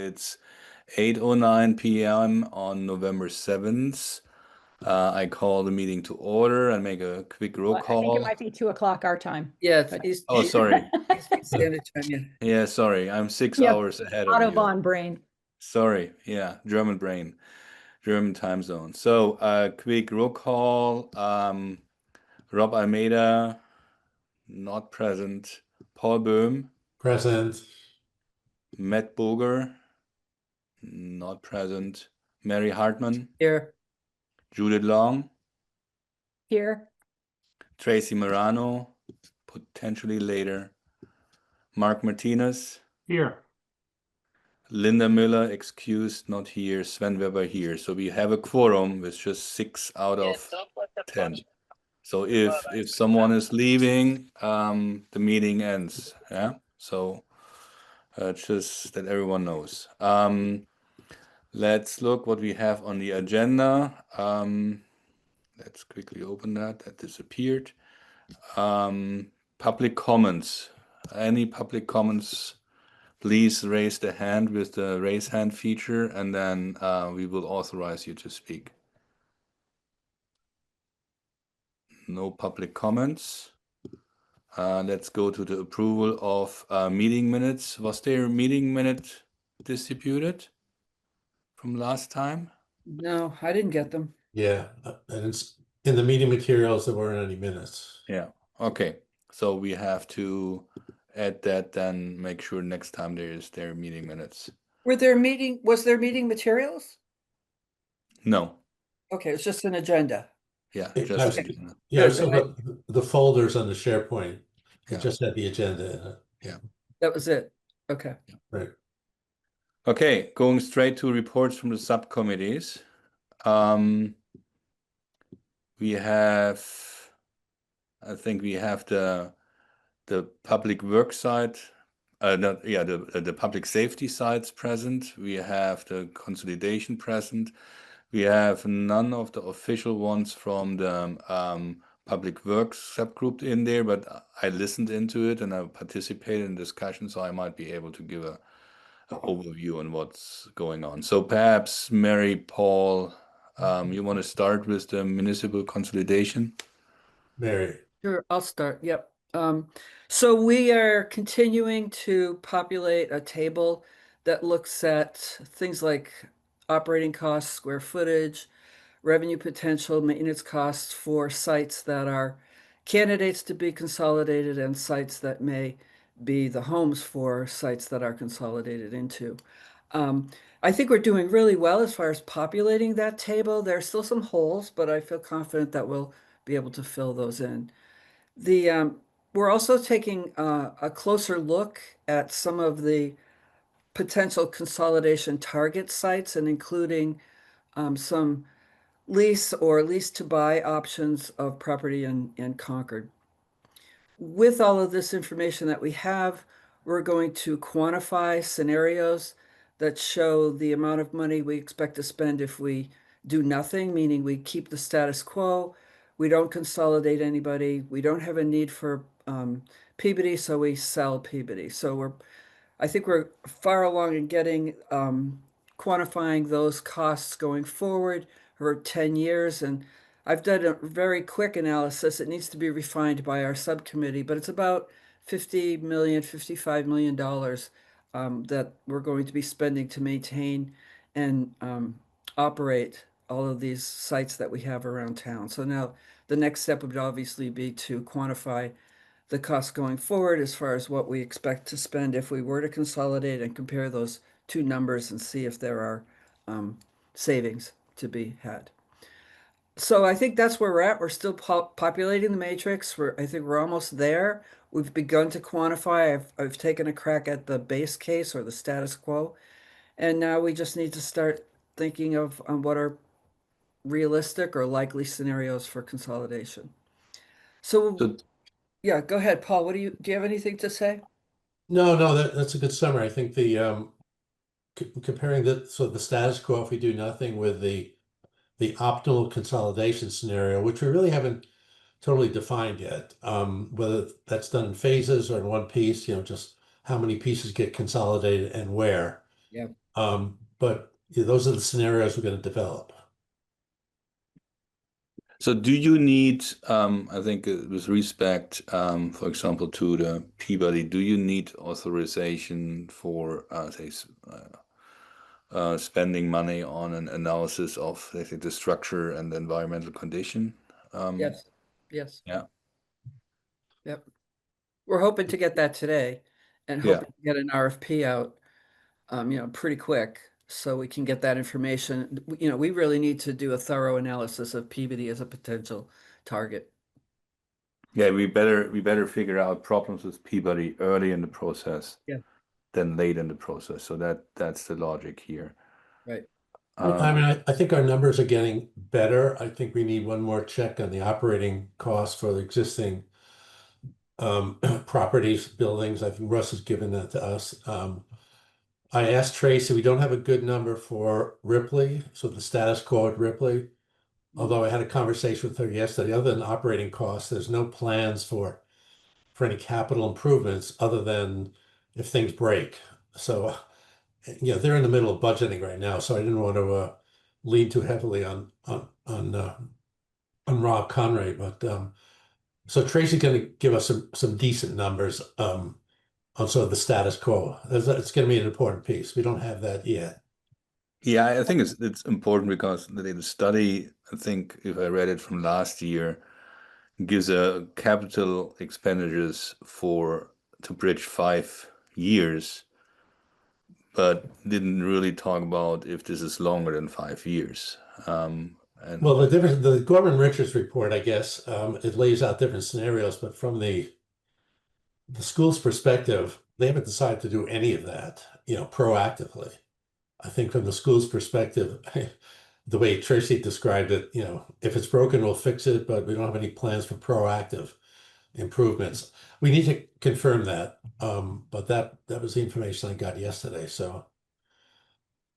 it's 8:09 p.m. on November 7th. I call the meeting to order and make a quick roll I think it call. might be 2 o'clock our time. Yeah, But- East Oh, sorry. Standard Time, yeah. Yeah, sorry. I'm 6 Yeah, hours ahead of you. Autobahn brain. Sorry. Yeah, German brain, German time zone. So, quick roll call. Rob Almeida, not present. Paul Böhm, Present. Matt Boger, not present. Mary Hartman, Here. Judith Long, Here. Tracy Morano, potentially later. Mark Martinez, Here. Linda Miller, excused, not here. Sven Weber here. So we have a quorum with just 6 out of 10. So if someone is leaving, the meeting ends. Yeah. So just that everyone knows. Let's look what we have on the agenda. Let's quickly open that. That disappeared. Public comments. Any public comments? Please raise the hand with the raise hand feature, and then we will authorize you to speak. No public comments. Let's go to the approval of meeting minutes. Was there a meeting minute distributed from last time? No, I didn't get them. Yeah, and it's in the meeting materials, there weren't any minutes. Yeah. Okay. So we have to add that, then make sure next time there are meeting minutes. Was there meeting materials? No. Okay, it's just an agenda. Yeah. It- Just Okay. Yeah, Good, so the folders on the SharePoint, Yeah. it just had the agenda in it. That was it. Okay. Right. Okay, going straight to reports from the subcommittees. We have, I think we have the public work side, the public safety sides present. We have the consolidation present. We have none of the official ones from the public works subgroup in there, but I listened into it and I participated in discussion, so I might be able to give an overview on what's going on. So perhaps Mary, Paul, you want to start with the municipal consolidation? Mary. Sure, I'll start. Yep. So we are continuing to populate a table that looks at things like operating costs, square footage, revenue potential, maintenance costs for sites that are candidates to be consolidated and sites that may be the homes for sites that are consolidated into. I think we're doing really well as far as populating that table. There are still some holes, but I feel confident that we'll be able to fill those in. We're also taking a closer look at some of the potential consolidation target sites and including some lease or lease to buy options of property in Concord. With all of this information that we have, we're going to quantify scenarios that show the amount of money we expect to spend if we do nothing, meaning we keep the status quo, we don't consolidate anybody, we don't have a need for Peabody, so we sell Peabody. So I think we're far along in getting quantifying those costs going forward for 10 years. And I've done a very quick analysis. It needs to be refined by our subcommittee, but it's about $50 million, $55 million that we're going to be spending to maintain and operate all of these sites that we have around town. So now the next step would obviously be to quantify the costs going forward as far as what we expect to spend if we were to consolidate and compare those two numbers and see if there are savings to be had. So I think that's where we're at. We're still populating the matrix. I think we're almost there. We've begun to quantify. I've taken a crack at the base case or the status quo, and now we just need to start thinking of what are realistic or likely scenarios for consolidation. So yeah, go ahead, Paul. Do you have anything to say? No, that's a good summary. I think the comparing the status quo if we do nothing with the optimal consolidation scenario, which we really haven't totally defined yet, whether that's done in phases or in one piece, just how many pieces get consolidated and where. Yeah. But those are the scenarios we're going to develop. So do you need, I think with respect, for example, to the Peabody, do you need authorization for, say, spending money on an analysis of, let's say, the structure and the environmental condition? Yes, yes, Yeah. yep. We're hoping to get that today and Yeah. hoping to get an RFP out, pretty quick so we can get that information. We really need to do a thorough analysis of Peabody as a potential target. Yeah, we better figure out problems with Peabody early in the process Yeah. than late in the process. So that's the logic here. Right. I mean, I think our numbers are getting better. I think we need one more check on the operating costs for the existing properties, buildings. I think Russ has given that to us. I asked Tracy, we don't have a good number for Ripley, so the status quo at Ripley. Although I had a conversation with her yesterday, other than operating costs, there's no plans for any capital improvements other than if things break. So, they're in the middle of budgeting right now, so I didn't want to lean too heavily on Rob Conray, but so Tracy's going to give us some decent numbers on sort of the status quo. It's going to be an important piece. We don't have that yet. Yeah, I think it's important because the study, I think if I read it from last year, gives a capital expenditures to bridge 5 years, but didn't really talk about if this is longer than 5 years. And Well, the Gorman Richards report, I guess, it lays out different scenarios, but from the school's perspective, they haven't decided to do any of that, proactively. I think from the school's perspective, the way Tracy described it, if it's broken, we'll fix it, but we don't have any plans for proactive improvements. We need to confirm that, but that was the information I got yesterday. So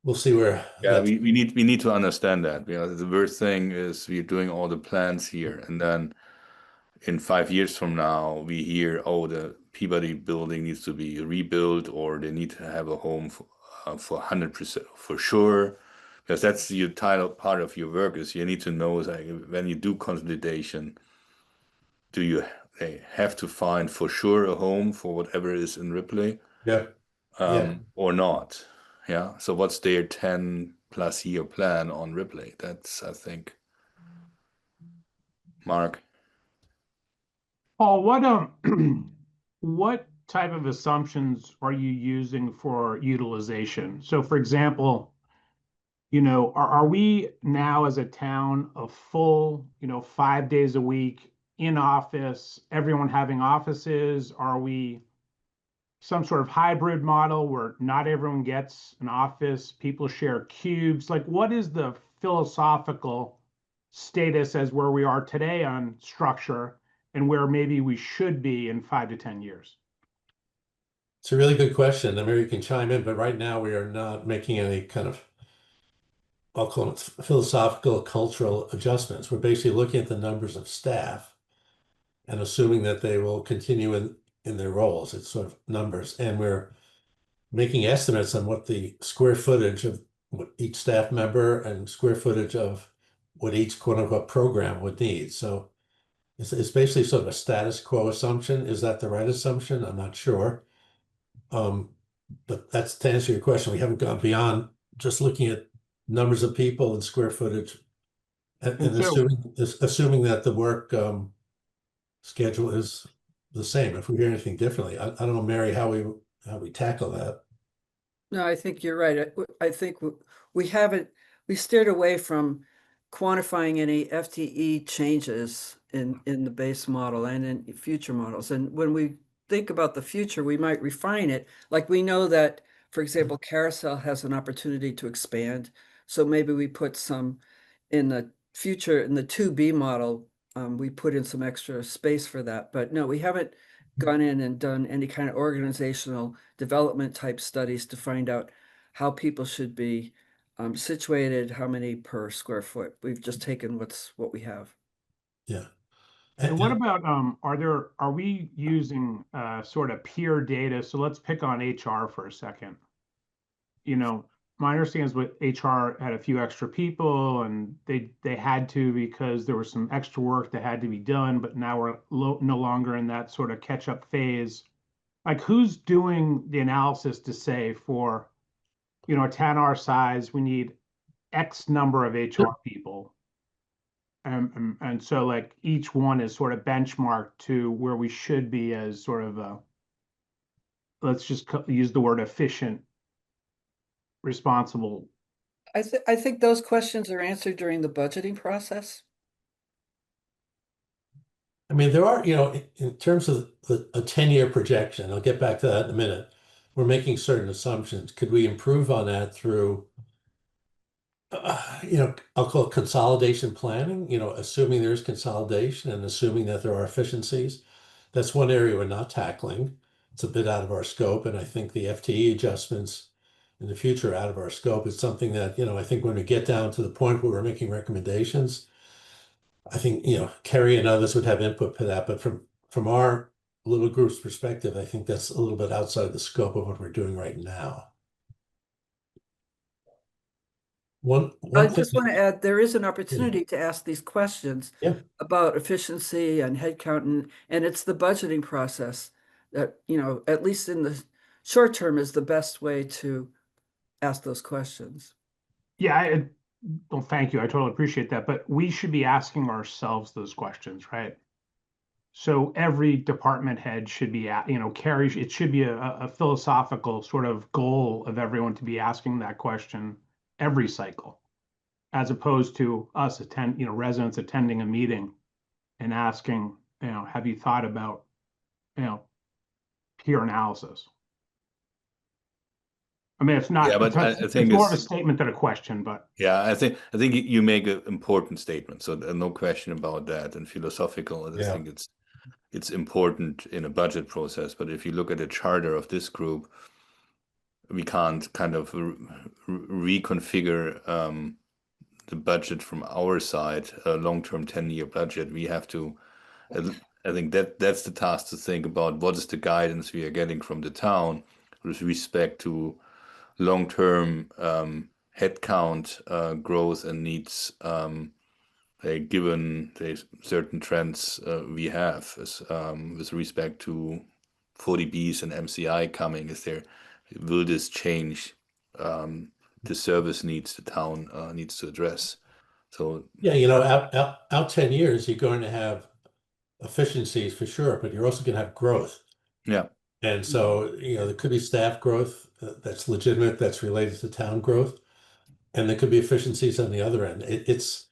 we'll see where. yeah, we need to understand that, because the worst thing is we're doing all the plans here, and then in 5 years from now we hear, oh, the Peabody building needs to be rebuilt, or they need to have a home for 100% for sure. Because that's your title part of your work, is you need to know, like, when you do consolidation, do you have to find for sure a home for whatever is in Ripley, Yeah. or not? Yeah. So what's their 10+ year plan on Ripley? That's, I think, Mark. Paul, what type of assumptions are you using for utilization? So, for example, are we now as a town a full, 5 days a week in office, everyone having offices? Are we some sort of hybrid model where not everyone gets an office, people share cubes? Like, what is the philosophical status as where we are today on structure and where maybe we should be in 5 to 10 years? It's a really good question. And maybe you can chime in, but right now we are not making any kind of, I'll call it philosophical, cultural adjustments. We're basically looking at the numbers of staff and assuming that they will continue in their roles. It's sort of numbers. And we're making estimates on what the square footage of what each staff member and square footage of what each quote unquote program would need. So it's basically sort of a status quo assumption. Is that the right assumption? I'm not sure. But that's to answer your question. We haven't gone beyond just looking at numbers of people and square footage, and assuming that the work schedule is the same. If we hear anything differently, I don't know, Mary, how we tackle that. No, I think you're right. I think we steered away from quantifying any FTE changes in the base model and in future models. And when we think about the future, we might refine it. Like, we know that, for example, Carousel has an opportunity to expand. So maybe we put some in the future, in the 2B model, we put in some extra space for that. But no, we haven't gone in and done any kind of organizational development type studies to find out how people should be situated, how many per square foot. We've just taken what we have. Yeah. And what about, are we using sort of peer data? So let's pick on HR for a second. you know, my understanding is with HR had a few extra people and they had to because there was some extra work that had to be done, but now we're no longer in that sort of catch up phase. Like who's doing the analysis to say for, you know, a town our size, we need X number of HR people. And so like each one is sort of benchmarked to where we should be as sort of a, let's just use the word efficient, responsible. I think those questions are answered during the budgeting process. I mean, there are, you know, in terms of a 10-year projection, I'll get back to that in a minute. We're making certain assumptions. Could we improve on that through, you know, I'll call it consolidation planning, you know, assuming there's consolidation and assuming that there are efficiencies. That's one area we're not tackling. It's a bit out of our scope. And I think the FTE adjustments in the future are out of our scope. It's something that, you know, I think when we get down to the point where we're making recommendations, I think, you know, Kerry and others would have input to that. But from our little group's perspective, I think that's a little bit outside the scope of what we're doing right now. I Thing just want to add, there is an Yeah. opportunity to ask these questions Yeah. about efficiency and headcount, and it's the budgeting process that, you know, at least in the short term is the best way to ask those questions. Yeah, well, thank you. I totally appreciate that. But we should be asking ourselves those questions, right? So every department head should be, you know, it should be a philosophical sort of goal of everyone to be asking that question every cycle, as opposed to us residents attending a meeting and asking, you know, have you thought about, you know, peer analysis? I mean, it's not, Yeah, but I it's think more of a it's, statement than a question, but yeah, I think you make an important statement. So no question about that. And philosophical, I Yeah. think it's important in a budget process. But if you look at the charter of this group, we can't kind of reconfigure the budget from our side, a long-term 10-year budget. We have to, I think that's the task to think about what is the guidance we are getting from the town with respect to long-term headcount growth and needs, given the certain trends we have with respect to 40Bs and MCI coming. Will this change the service needs the town needs to address? So Yeah, you know, out 10 years, you're going to have efficiencies for sure, but you're also going to have growth. yeah, And so, you know, there could be staff growth that's legitimate, that's related to town growth, and there could be efficiencies on the other end. It's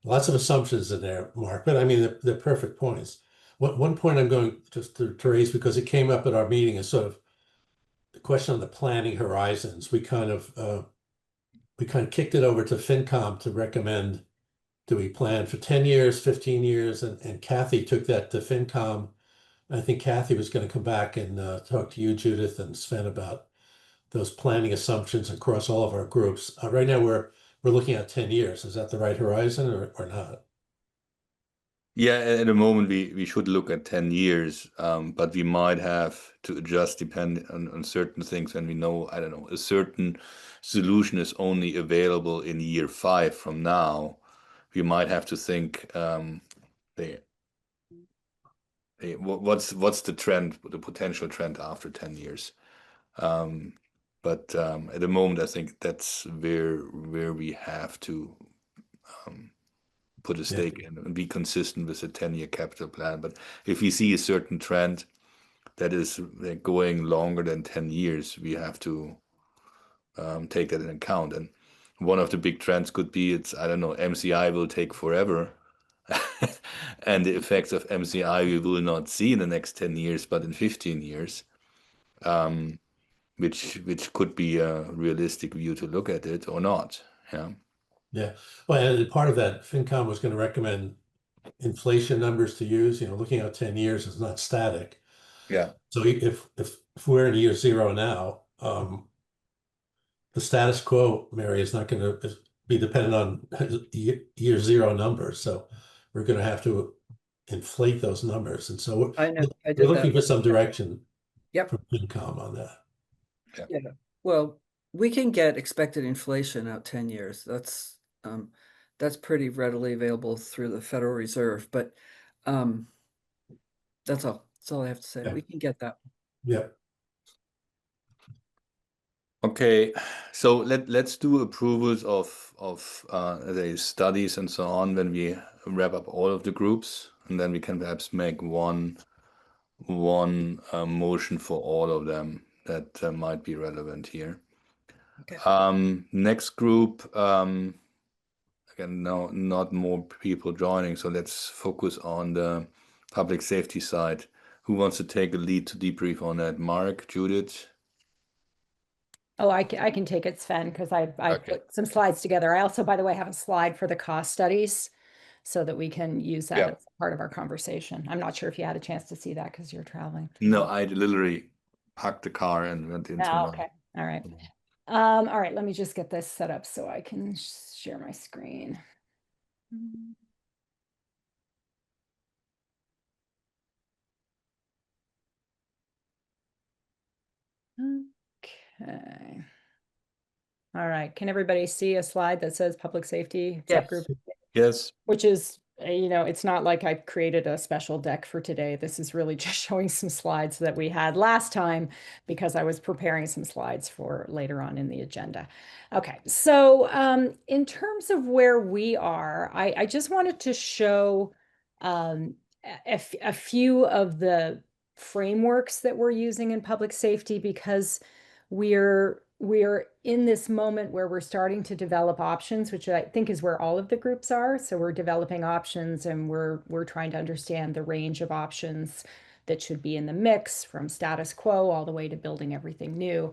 lots of assumptions in there, Mark, but I mean, they're perfect points. One point I'm going just to raise, because it came up at our meeting, is sort of the question on the planning horizons. We kind of kicked it over to FinCom to recommend, do we plan for 10 years, 15 years? And Kathy took that to FinCom. I think Kathy was going to come back and talk to you, Judith, and Sven about those planning assumptions across all of our groups. Right now, we're looking at 10 years. Is that the right horizon or not? yeah. At the moment, we should look at 10 years, but we might have to adjust depending on certain things. And we know, I don't know, a certain solution is only available in year 5 from now. We might have to think, what's the trend, the potential trend after 10 years? But at the moment, I think that's where we have to put a stake in and be consistent with the 10-year capital plan. But if we see a certain trend that is going longer than 10 years, we have to take that in account. And one of the big trends could be, I don't know, MCI will take forever. And the effects of MCI we will not see in the next 10 years, but in 15 years, which could be a realistic view to look at it or not. Yeah. Yeah. Well, and part of that, FinCom was going to recommend inflation numbers to use. You know, looking out 10 years is not static. Yeah. So if we're in year 0 now, the status quo, Mary, is not going to be dependent on year 0 numbers. So we're going to have to inflate those numbers. And so I know, I we're did looking that. for some direction Yep. from FinCom on that. Yeah. Well, we can get expected inflation out 10 years. That's pretty readily available through the Federal Reserve, but that's all. That's all I have to say. Yeah. We can get that. Yeah. Okay, so let's do approvals of the studies and so on when we wrap up all of the groups, and then we can perhaps make one motion for all of them that might be relevant here. Okay. Next group, again, no, not more people joining, so let's focus on the public safety side. Who wants to take a lead to debrief on that? Mark, Judith? Oh, I can take it, Sven, because I Okay. put some slides together. I also, by the way, have a slide for the cost studies so that we can use that Yeah. as part of our conversation. I'm not sure if you had a chance to see that because you're traveling. No, I literally parked the car and went into Oh, my. okay. All right. All right, let me just get this set up so I can share my screen. Okay. All right, can everybody see a slide that says public safety Yes. subgroup? Yes. Which is, it's not like I've created a special deck for today. This is really just showing some slides that we had last time because I was preparing some slides for later on in the agenda. Okay, so in terms of where we are, I just wanted to show a few of the frameworks that we're using in public safety because we're in this moment where we're starting to develop options, which I think is where all of the groups are. So we're developing options and we're trying to understand the range of options that should be in the mix, from status quo all the way to building everything new.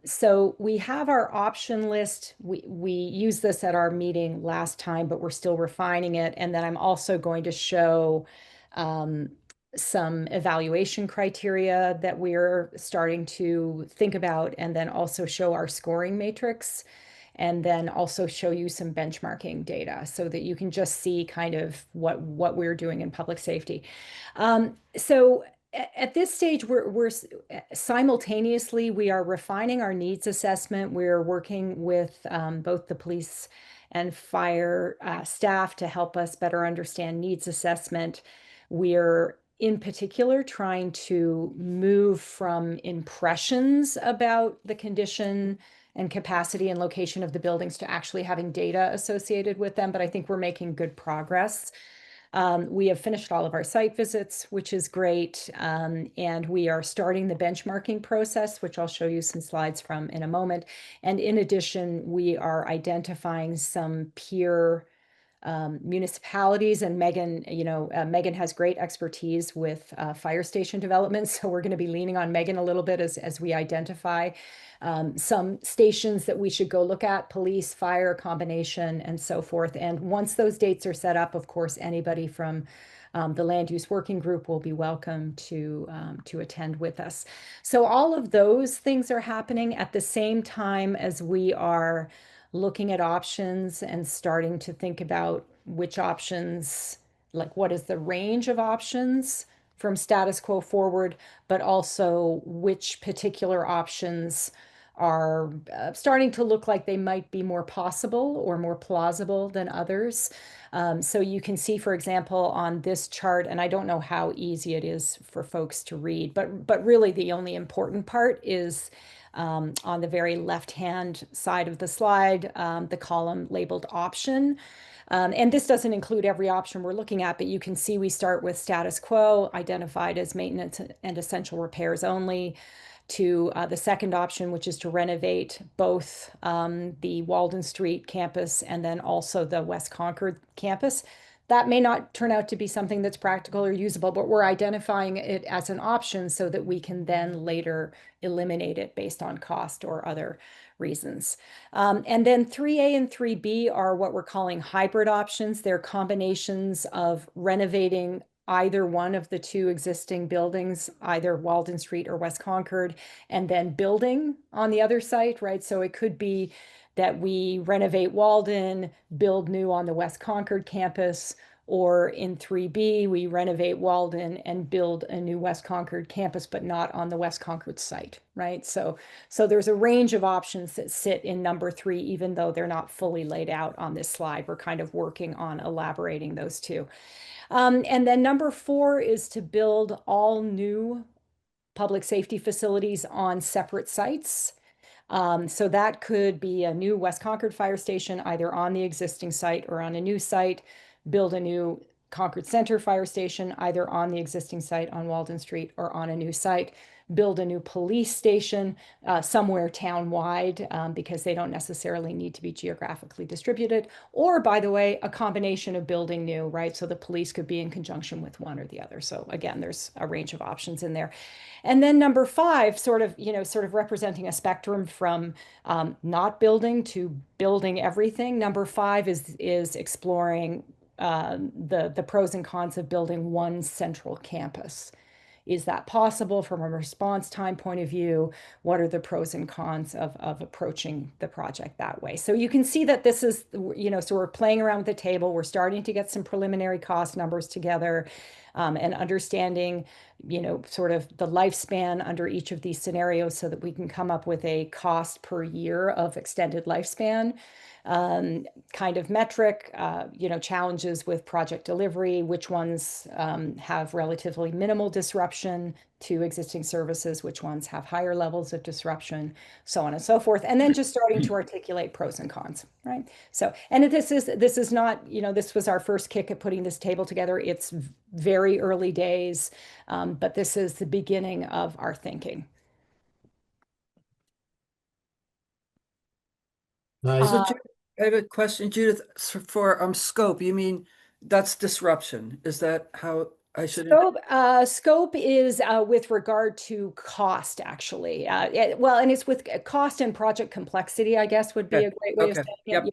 So we have our option list. We used this at our meeting last time, but we're still refining it. And then I'm also going to show some evaluation criteria that we're starting to think about, and then also show our scoring matrix, and then also show you some benchmarking data so that you can just see kind of what we're doing in public safety. So at this stage, we're simultaneously, we are refining our needs assessment. We're working with both the police and fire staff to help us better understand needs assessment. We're in particular trying to move from impressions about the condition and capacity and location of the buildings to actually having data associated with them, but I think we're making good progress. We have finished all of our site visits, which is great, and we are starting the benchmarking process, which I'll show you some slides from in a moment. And in addition, we are identifying some peer municipalities, and Megan, Megan has great expertise with fire station development. So we're going to be leaning on Megan a little bit as we identify some stations that we should go look at, police, fire combination, and so forth. And once those dates are set up, of course, anybody from the land use working group will be welcome to attend with us. So all of those things are happening at the same time as we are looking at options and starting to think about which options, like what is the range of options from status quo forward, but also which particular options are starting to look like they might be more possible or more plausible than others. So you can see, for example, on this chart, and I don't know how easy it is for folks to read, but really the only important part is on the very left-hand side of the slide, the column labeled option. And this doesn't include every option we're looking at, but you can see we start with status quo, identified as maintenance and essential repairs only, to the second option, which is to renovate both the Walden Street campus and then also the West Concord campus. That may not turn out to be something that's practical or usable, but we're identifying it as an option so that we can then later eliminate it based on cost or other reasons. And then 3A and 3B are what we're calling hybrid options. They're combinations of renovating either one of the two existing buildings, either Walden Street or West Concord, and then building on the other site, right? So it could be that we renovate Walden, build new on the West Concord campus, Or in 3B, we renovate Walden and build a new West Concord campus, but not on the West Concord site, right? So there's a range of options that sit in number 3, even though they're not fully laid out on this slide. We're kind of working on elaborating those two. And then number 4 is to build all new public safety facilities on separate sites. So that could be a new West Concord Fire Station, either on the existing site or on a new site, build a new Concord Center Fire Station, either on the existing site on Walden Street or on a new site, build a new police station somewhere town-wide, because they don't necessarily need to be geographically distributed. Or, by the way, a combination of building new, right? So the police could be in conjunction with one or the other. So again, there's a range of options in there. And then number 5, sort of representing a spectrum from not building to building everything. Number 5 is exploring the pros and cons of building one central campus. Is that possible from a response time point of view? What are the pros and cons of approaching the project that way? So you can see that this is, so we're playing around with the table. We're starting to get some preliminary cost numbers together, and understanding, sort of the lifespan under each of these scenarios so that we can come up with a cost per year of extended lifespan kind of metric, challenges with project delivery, which ones have relatively minimal disruption to existing services, which ones have higher levels of disruption, so on and so forth. And then just starting to articulate pros and cons, right? So, and this is not, this was our first kick at putting this table together. It's very early days, but this is the beginning of our thinking. Nice. So I have a question, Judith, for scope. You mean that's disruption? Is that how I should? Scope is with regard to cost, actually. Well, and it's with cost and project complexity, I guess, would be a great way of saying it. Yep.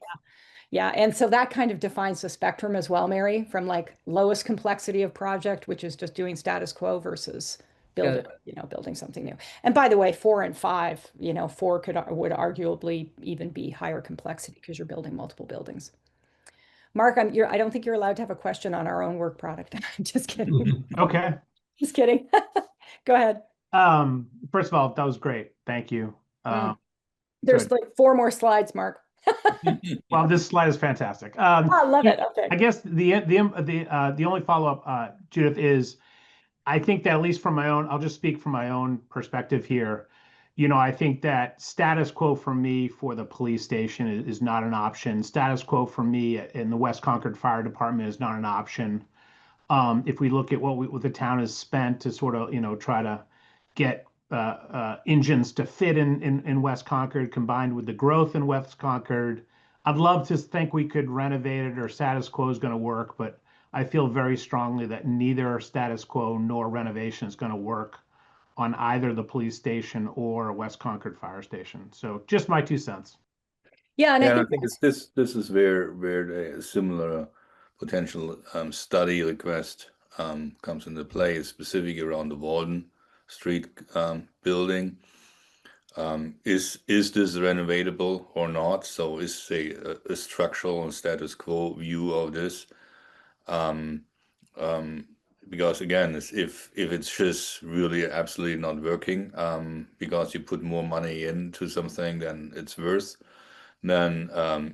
Yeah. And so that kind of defines the spectrum as well, Mary, from like lowest complexity of project, which is just doing status quo, versus building something new. And by the way, 4 and 5, 4 would arguably even be higher complexity because you're building multiple buildings. Mark, I don't think you're allowed to have a question on our own work product. I'm just kidding. Okay. Just kidding. Go ahead. First of all, that was great. Thank you. There's good. like 4 more slides, Mark. Well, this slide is fantastic. I love it. Okay. I guess the only follow-up, Judith, is I think that, at least from my own, I'll just speak from my own perspective here. I think that status quo for me for the police station is not an option. Status quo for me in the West Concord Fire Department is not an option. If we look at what the town has spent to sort of, try to get engines to fit in West Concord, combined with the growth in West Concord, I'd love to think we could renovate it, or status quo is going to work, but I feel very strongly that neither status quo nor renovation is going to work on either the police station or West Concord Fire Station. So just my 2 cents. Yeah, and I think this is where a similar potential study request comes into play, specifically around the Walden Street building. Is this renovatable or not? So is a structural and status quo view of this? Because again, if it's just really absolutely not working, because you put more money into something than it's worth, then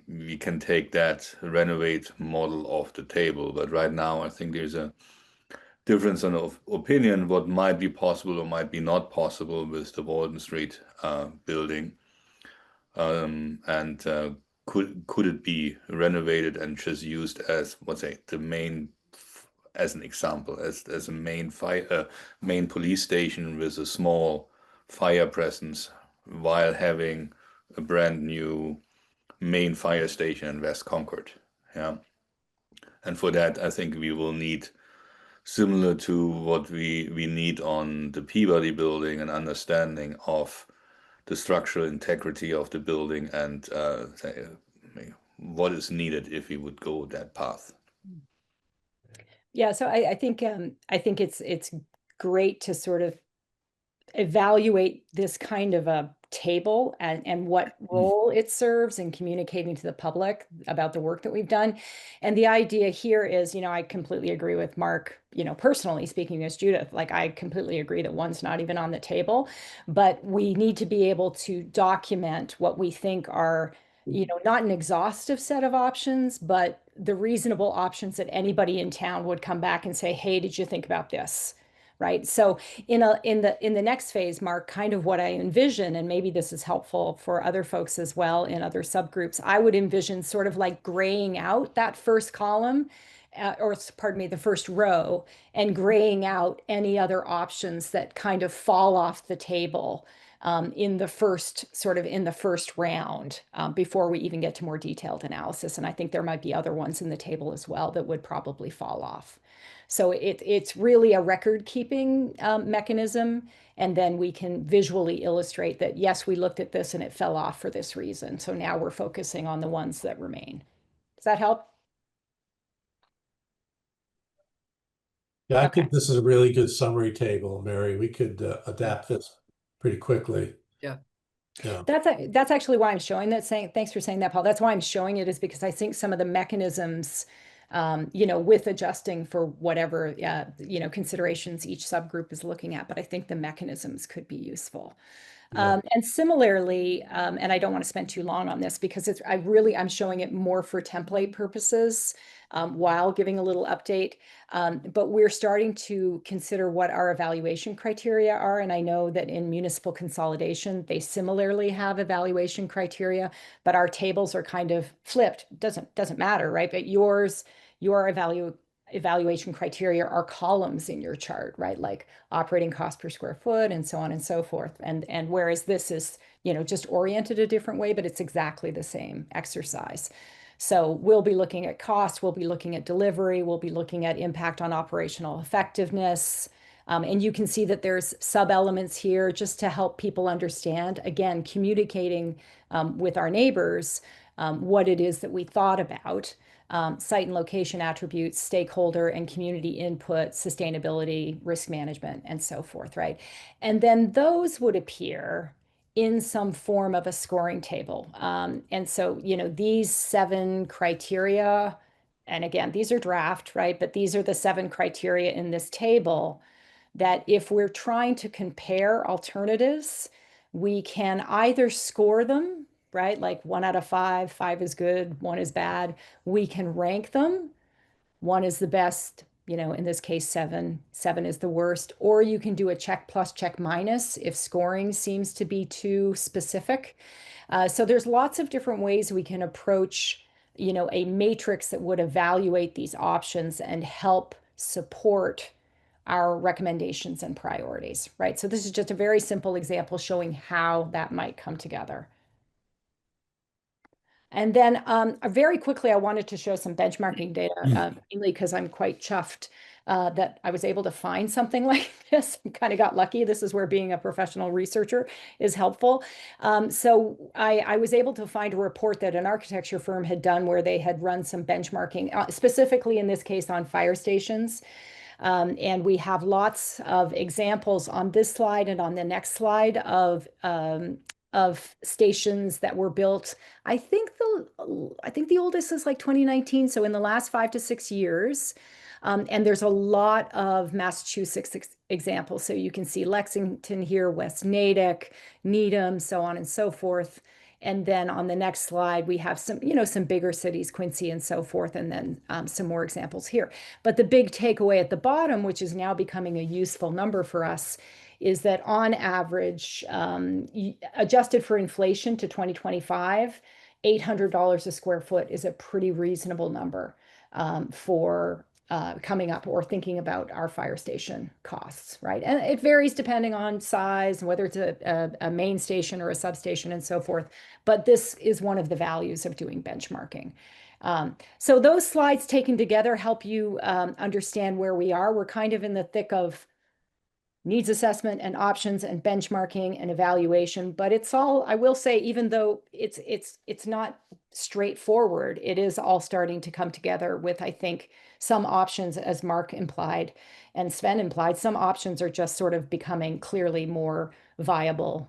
we can take that renovate model off the table. But right now, I think there's a difference of opinion what might be possible or might be not possible with the Walden Street building, and could it be renovated and just used as, let's say, the main, as an example, as a main police station with a small fire presence, while having a brand new main fire station in West Concord. Yeah, and for that, I think we will need, similar to what we need on the Peabody building, an understanding of the structural integrity of the building and what is needed if we would go that path. Yeah, so I think it's great to sort of evaluate this kind of a table and what role it serves in communicating to the public about the work that we've done. And the idea here is, I completely agree with Mark, personally speaking as Judith, like I completely agree that one's not even on the table, but we need to be able to document what we think are, not an exhaustive set of options, but the reasonable options that anybody in town would come back and say, hey, did you think about this? Right. So in the next phase, Mark, kind of what I envision, and maybe this is helpful for other folks as well in other subgroups, I would envision sort of like graying out that first column, or pardon me, the first row, and graying out any other options that kind of fall off the table in the first round before we even get to more detailed analysis. And I think there might be other ones in the table as well that would probably fall off. So it's really a record keeping mechanism. And then we can visually illustrate that, yes, we looked at this and it fell off for this reason. So now we're focusing on the ones that remain. Does that help? Yeah, I Okay. think this is a really good summary table, Mary. We could adapt this pretty quickly. Yeah. Yeah. That's actually why I'm showing that. Thanks for saying that, Paul. That's why I'm showing it, is because I think some of the mechanisms, with adjusting for whatever, considerations each subgroup is looking at, but I think the mechanisms could be useful. Yeah. And similarly, and I don't want to spend too long on this because I'm showing it more for template purposes while giving a little update. But we're starting to consider what our evaluation criteria are. And I know that in municipal consolidation, they similarly have evaluation criteria, but our tables are kind of flipped. Doesn't matter, right? But your evaluation criteria are columns in your chart, right? Like operating cost per square foot and so on and so forth. And whereas this is, just oriented a different way, but it's exactly the same exercise. So we'll be looking at cost, we'll be looking at delivery, we'll be looking at impact on operational effectiveness. And you can see that there's sub-elements here just to help people understand, again, communicating with our neighbors what it is that we thought about. Site and location attributes, stakeholder and community input, sustainability, risk management, and so forth, right? And then those would appear in some form of a scoring table. And so, these 7 criteria, and again, these are draft, right? But these are the 7 criteria in this table that if we're trying to compare alternatives, we can either score them, right? Like 1 out of 5, 5 is good, 1 is bad. We can rank them. 1 is the best, in this case, 7 is the worst, or you can do a check plus, check minus if scoring seems to be too specific. So there's lots of different ways we can approach, a matrix that would evaluate these options and help support our recommendations and priorities, right? So this is just a very simple example showing how that might come together. And then very quickly, I wanted to show some benchmarking data, mainly because I'm quite chuffed that I was able to find something like this. I kind of got lucky. This is where being a professional researcher is helpful. So I was able to find a report that an architecture firm had done where they had run some benchmarking, specifically in this case on fire stations. And we have lots of examples on this slide and on the next slide of stations that were built. I think the oldest is like 2019. So in the last 5 to 6 years, and there's a lot of Massachusetts examples. So you can see Lexington here, West Natick, Needham, so on and so forth. And then on the next slide, we have some, some bigger cities, Quincy and so forth, and then some more examples here. But the big takeaway at the bottom, which is now becoming a useful number for us, is that on average, adjusted for inflation to 2025, $800 a square foot is a pretty reasonable number for coming up or thinking about our fire station costs, right? And it varies depending on size, whether it's a main station or a substation and so forth. But this is one of the values of doing benchmarking. So those slides taken together help you understand where we are. We're kind of in the thick of needs assessment and options and benchmarking and evaluation. But it's all, I will say, even though it's not straightforward, it is all starting to come together with, I think, some options, as Mark implied and Sven implied, some options are just sort of becoming clearly more viable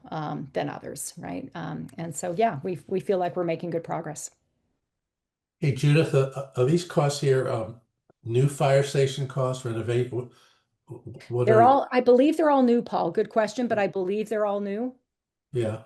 than others, right? And so, yeah, we feel like we're making good progress. Hey, Judith, are these costs here, new fire station costs, renovate? What They're are, all, I believe they're all new, Paul. Good question, but I believe they're all new. yeah.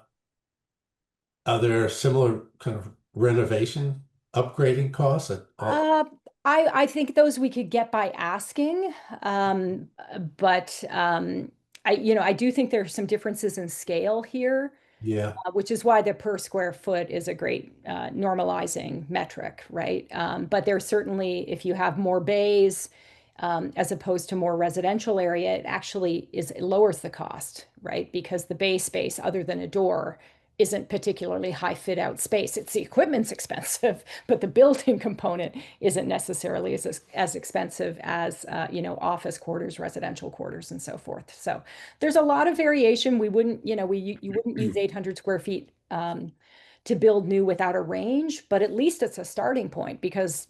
Are there similar kind of renovation, upgrading costs at all? I think those we could get by asking, but I do think there are some differences in scale here, Yeah, which is why the per square foot is a great normalizing metric, right? But there's certainly, if you have more bays, as opposed to more residential area, it lowers the cost, right? Because the bay space, other than a door, isn't particularly high fit out space. It's the equipment's expensive, but the building component isn't necessarily as expensive as office quarters, residential quarters, and so forth. So there's a lot of variation. We wouldn't, you wouldn't use 800 square feet to build new without a range, but at least it's a starting point because,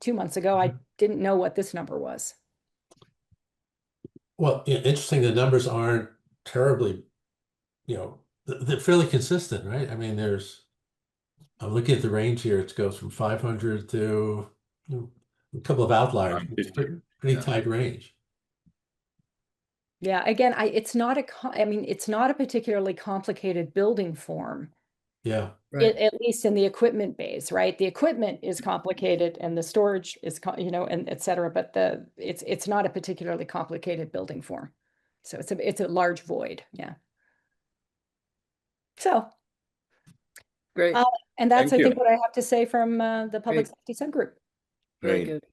2 months ago, I didn't know what this number was. well, interesting, the numbers aren't terribly, they're fairly consistent, right? I mean, I'm looking at the range here, it goes from 500 to a couple of outliers, 50. pretty Yeah. tight range. Yeah, again, it's not it's not a particularly complicated building form. Yeah, Right. At least in the equipment base, right? The equipment is complicated and the storage is, and et cetera, but it's not a particularly complicated building form. So it's a large void, yeah. So, Great. and that's, Thank I think, you. what I have to say from the public Great. safety subgroup. Very Great. good.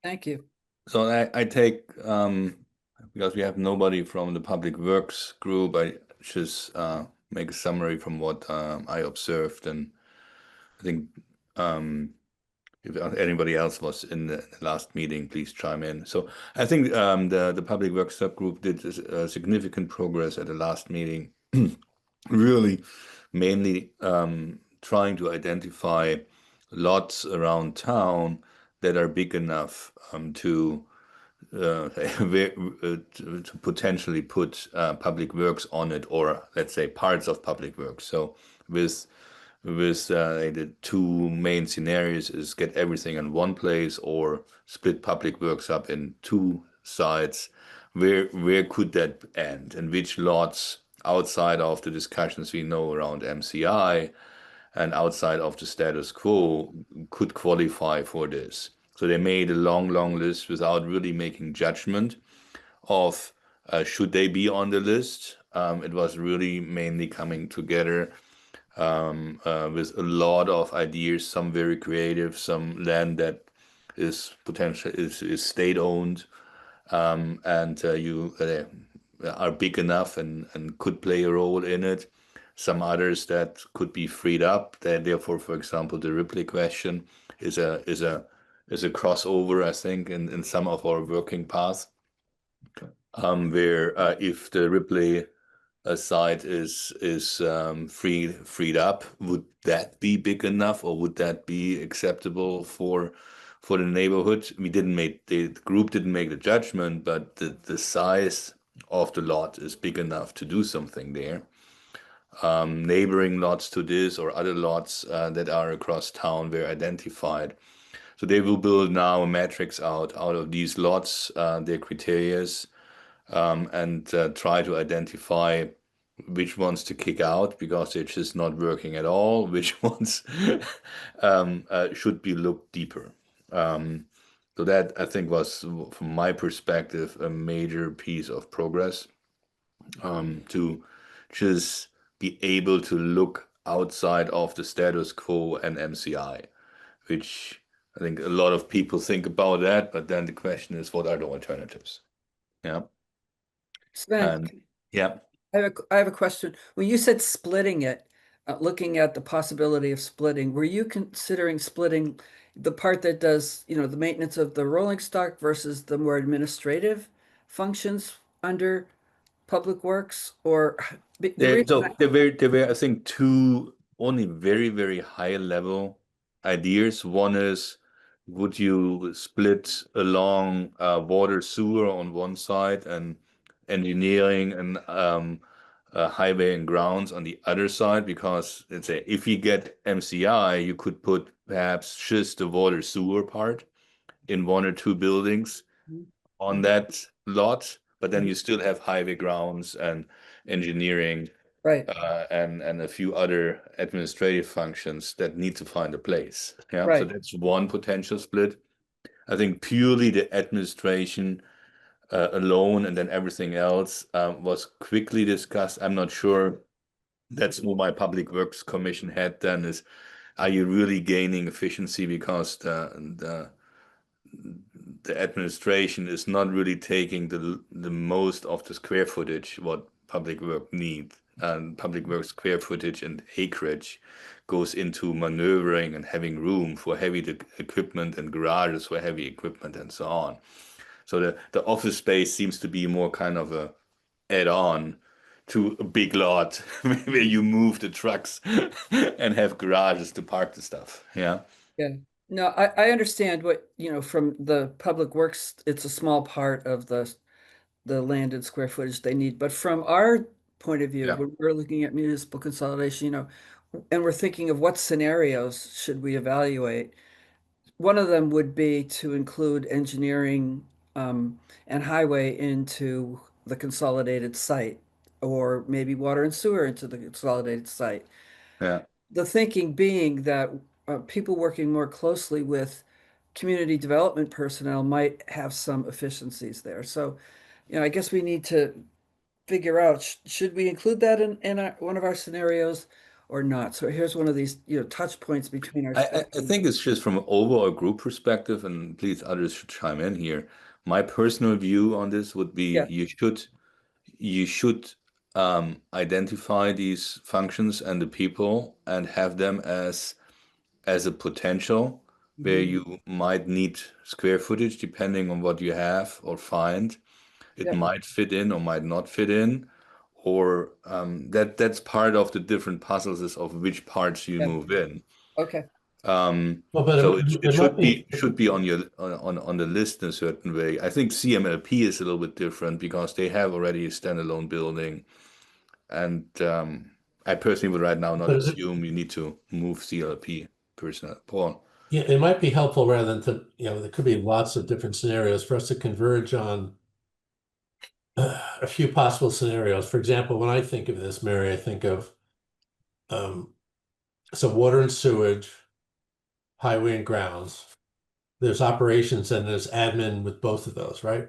Thank you. So I take, because we have nobody from the Public Works group, I just make a summary from what I observed, and I think if anybody else was in the last meeting, please chime in. So I think the Public Works subgroup did significant progress at the last meeting, really mainly trying to identify lots around town that are big enough to potentially put public works on it, or let's say parts of public works. So with the two main scenarios is get everything in one place or split public works up in two sites. Where could that end, and which lots outside of the discussions we know around MCI and outside of the status quo could qualify for this? So they made a long list without really making judgment of should they be on the list. It was really mainly coming together with a lot of ideas, some very creative, some land that is potential is state owned, and you are big enough and could play a role in it. Some others that could be freed up. Therefore, for example, the Ripley question is a crossover, I think, in some of our working paths, where if the Ripley site is freed up, would that be big enough, or would that be acceptable for the neighborhood? The group didn't make the judgment, but the size of the lot is big enough to do something there. Neighboring lots to this or other lots that are across town were identified. So they will build now a matrix out of these lots, their criterias, and try to identify which ones to kick out because they're just not working at all, which ones should be looked deeper. So that, I think, was, from my perspective, a major piece of progress, to just be able to look outside of the status quo and MCI, which I think a lot of people think about that, but then the question is, what are the alternatives? Yeah. Sven, And yeah. I have a question. When you said splitting it, looking at the possibility of splitting, were you considering splitting the part that does, the maintenance of the rolling stock versus the more administrative functions under Public Works, or the There, reason so there were, I think, two only very, very high level ideas. One is, would you split along water sewer on one side and engineering and highway and grounds on the other side? Because let's say if you get MCI, you could put perhaps just the water sewer part in one or two buildings on that lot, but then you still have highway grounds and engineering right, and a few other administrative functions that need to find a place. Yeah, so Right. that's one potential split. I think purely the administration alone and then everything else was quickly discussed. I'm not sure. That's what my Public Works Commission had then is, are you really gaining efficiency because the administration is not really taking the most of the square footage what public work need, and public work square footage and acreage goes into maneuvering and having room for heavy equipment and garages for heavy equipment and so on. So the office space seems to be more kind of a add-on to a big lot where you move the trucks and have garages to park the stuff. Yeah. yeah. No, I understand what, from the Public Works, it's a small part of the land and square footage they need. But from our point of view, Yeah. when we're looking at municipal consolidation, and we're thinking of what scenarios should we evaluate, one of them would be to include engineering and highway into the consolidated site, or maybe water and sewer into the consolidated site. Yeah. The thinking being that people working more closely with community development personnel might have some efficiencies there. So, I guess we need to figure out, should we include that in one of our scenarios or not? So here's one of these, touch points between our. I think it's just from an overall group perspective, and please others should chime in here. My personal view on this would be Yeah. you should identify these functions and the people and have them as a potential where Mhm. you might need square footage depending on what you have or find. It Yeah. might fit in or might not fit in, or that's part of the different puzzles is of which parts you Yeah. move in. Okay. Well, but So it it might be. should be on your on the list in a certain way. I think CMLP is a little bit different because they have already a standalone building, and I personally would right now not But assume you need to move CLP personnel. Paul. yeah, it might be helpful rather than to, there could be lots of different scenarios for us to converge on a few possible scenarios. For example, when I think of this, Mary, I think of so water and sewage, highway and grounds. There's operations and there's admin with both of those, right?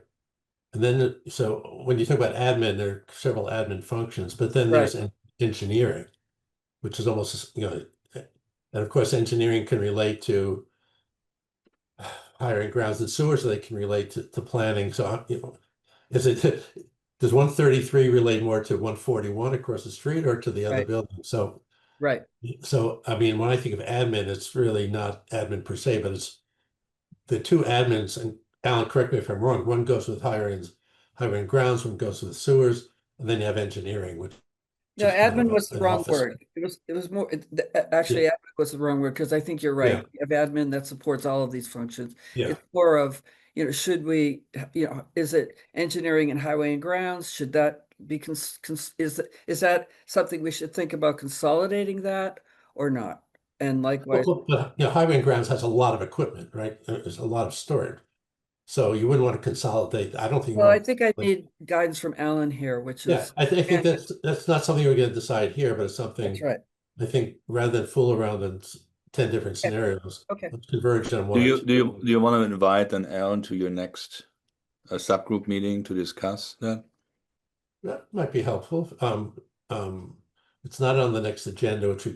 And then, so when you talk about admin, there are several admin functions, but then there's engineering, which is almost, and of course, engineering can relate to hiring grounds and sewers, so they can relate to planning. So, is it, does 133 relate more to 141 across the street or to the other Right. building? So, Right. I mean, when I think of admin, it's really not admin per se, but it's the two admins, and Alan, correct me if I'm wrong, one goes with highway and grounds, one goes with sewers, and then you have engineering, which No, is kind of admin was the an wrong office. word. It was more, actually, admin was the wrong word, because I think you're right. Yeah. You have admin that supports all of these functions. Yeah. It's more of, should we, is it engineering and highway and grounds? Should that be, is that something we should think about consolidating that or not? And likewise, But, highway and grounds has a lot of equipment, right? There's a lot of storage. So you wouldn't want to consolidate. I don't think. well, I think I need guidance from Alan here, which Yeah, is. I think that's not something we're going to decide here, but it's something. That's right. I think rather than fool around in 10 different scenarios, Okay. let's converge on Do one. you want to invite then Alan to your next subgroup meeting to discuss that? That might be helpful. It's not on the next agenda, which we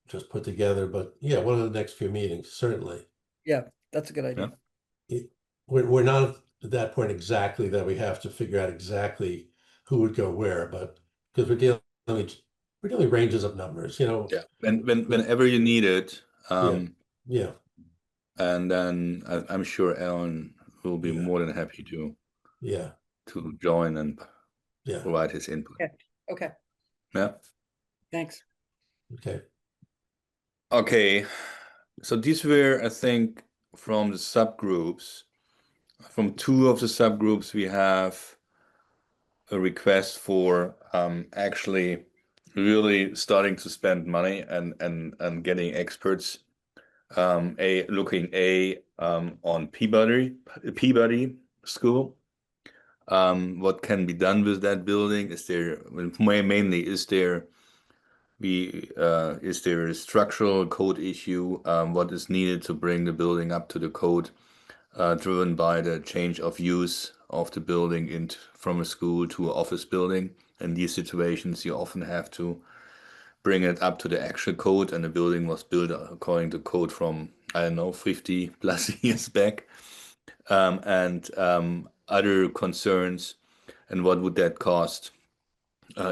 just put together, but yeah, one of the next few meetings, certainly. Yeah, that's a good idea. We're not at that point exactly that we have to figure out exactly who would go where, but because we're dealing ranges of numbers, Yeah. Whenever you need it. Yeah. And then I'm sure Alan will be Yeah. more than happy to Yeah. join and Yeah, provide his input. Okay. Okay, Yeah. thanks. okay. Okay. So these were, I think, from the subgroups. From two of the subgroups, we have a request for actually really starting to spend money and getting experts. Looking on Peabody School. What can be done with that building? Is there mainly is there a structural code issue? What is needed to bring the building up to the code, driven by the change of use of the building from a school to an office building? In these situations, you often have to bring it up to the actual code, and the building was built according to code from, I don't know, 50 plus years back. And other concerns, and what would that cost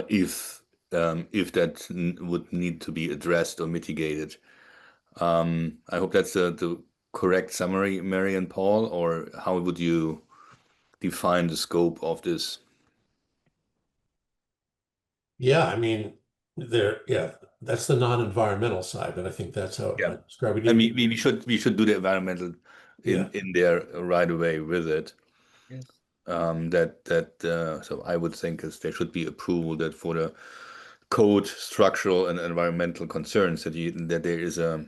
if that would need to be addressed or mitigated. I hope that's the correct summary, Mary and Paul, or how would you define the scope of this? Yeah, I mean, yeah, that's the non-environmental side, but I think that's how Yeah. I describe it. I mean, we should do the environmental Yeah. in there right away with it. Yes. So I would think there should be approval that for the code, structural, and environmental concerns that there is a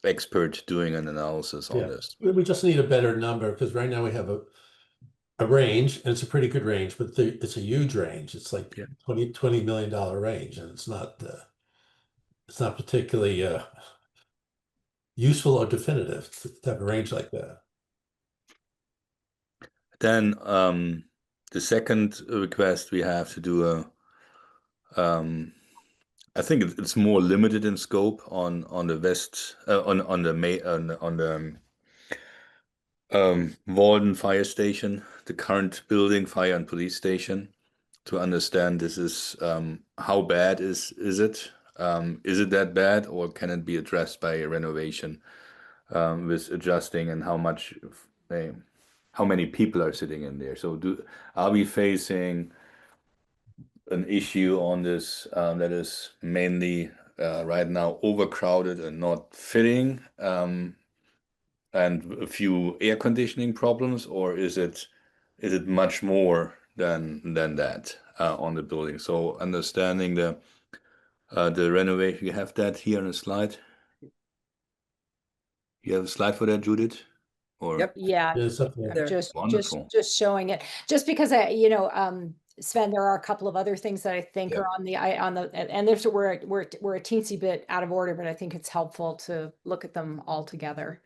expert doing an analysis on Yeah. this. We just need a better number because right now we have a range, and it's a pretty good range, but it's a huge range. It's like Yeah. $20 million range, and it's not particularly useful or definitive to have a range like that. Then the second request we have to do I think it's more limited in scope on the west on the Walden Fire Station, the current building, fire and police station, to understand this is how bad is it? Is it that bad, or can it be addressed by a renovation with adjusting, and how many people are sitting in there? So are we facing an issue on this that is mainly right now overcrowded and not fitting, and a few air conditioning problems, or is it much more than that on the building? So understanding the renovation, you have that here on a slide. You have a slide for that, Judith? Or Yep. Yeah, There's something There. Wonderful. just showing it, just because Sven, there are a couple of other things that I think Yeah. are and there's we're a teensy bit out of order, but I think it's helpful to look at them all together.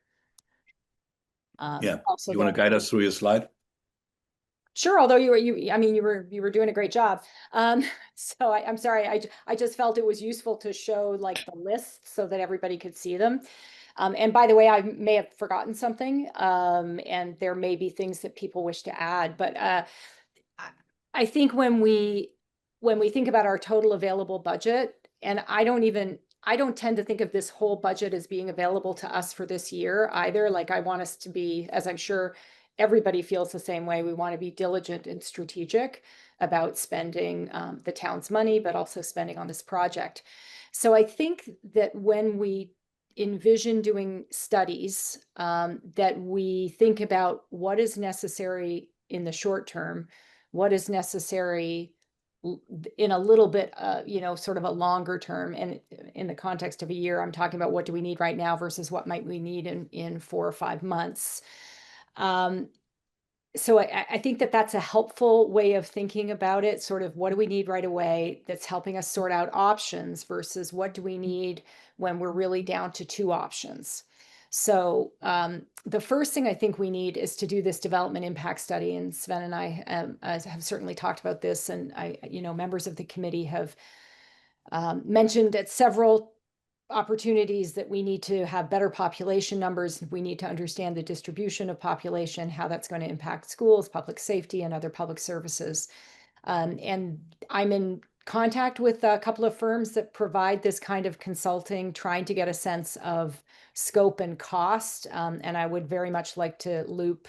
Yeah. Also You want to guide us through your slide? Sure, although you were doing a great job. So I'm sorry, I just felt it was useful to show like the list so that everybody could see them. And by the way, I may have forgotten something, and there may be things that people wish to add, but I think when we think about our total available budget, and I don't tend to think of this whole budget as being available to us for this year either. Like I want us to be, as I'm sure everybody feels the same way, we want to be diligent and strategic about spending the town's money, but also spending on this project. So I think that when we envision doing studies, that we think about what is necessary in the short term, what is necessary in a little bit, sort of a longer term. And in the context of a year, I'm talking about what do we need right now versus what might we need in 4 or 5 months. So I think that that's a helpful way of thinking about it. Sort of what do we need right away that's helping us sort out options versus what do we need when we're really down to 2 options. So the first thing I think we need is to do this development impact study. And Sven and I have certainly talked about this, and members of the committee have mentioned at several opportunities that we need to have better population numbers. We need to understand the distribution of population, how that's going to impact schools, public safety, and other public services. And I'm in contact with a couple of firms that provide this kind of consulting, trying to get a sense of scope and cost. And I would very much like to loop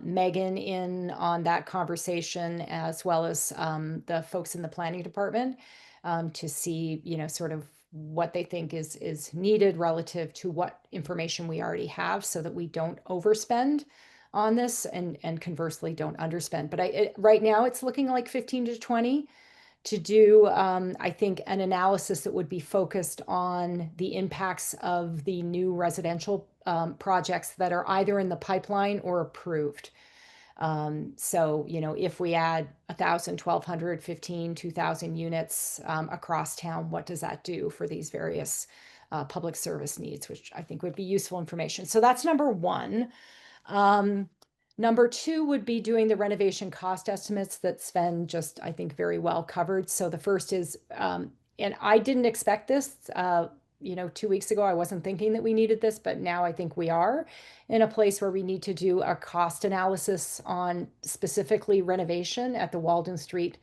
Megan in on that conversation, as well as the folks in the planning department, to see, sort of what they think is needed relative to what information we already have, so that we don't overspend on this and conversely don't underspend. But right now it's looking like 15 to 20 to do, I think, an analysis that would be focused on the impacts of the new residential projects that are either in the pipeline or approved. So, if we add 1,000, 1,200, 15, 2,000 units across town, what does that do for these various public service needs, which I think would be useful information. So that's number one. Number two would be doing the renovation cost estimates that Sven just, I think, very well covered. So the first is, and I didn't expect this, 2 weeks ago, I wasn't thinking that we needed this, but now I think we are in a place where we need to do a cost analysis on specifically renovation at the Walden Street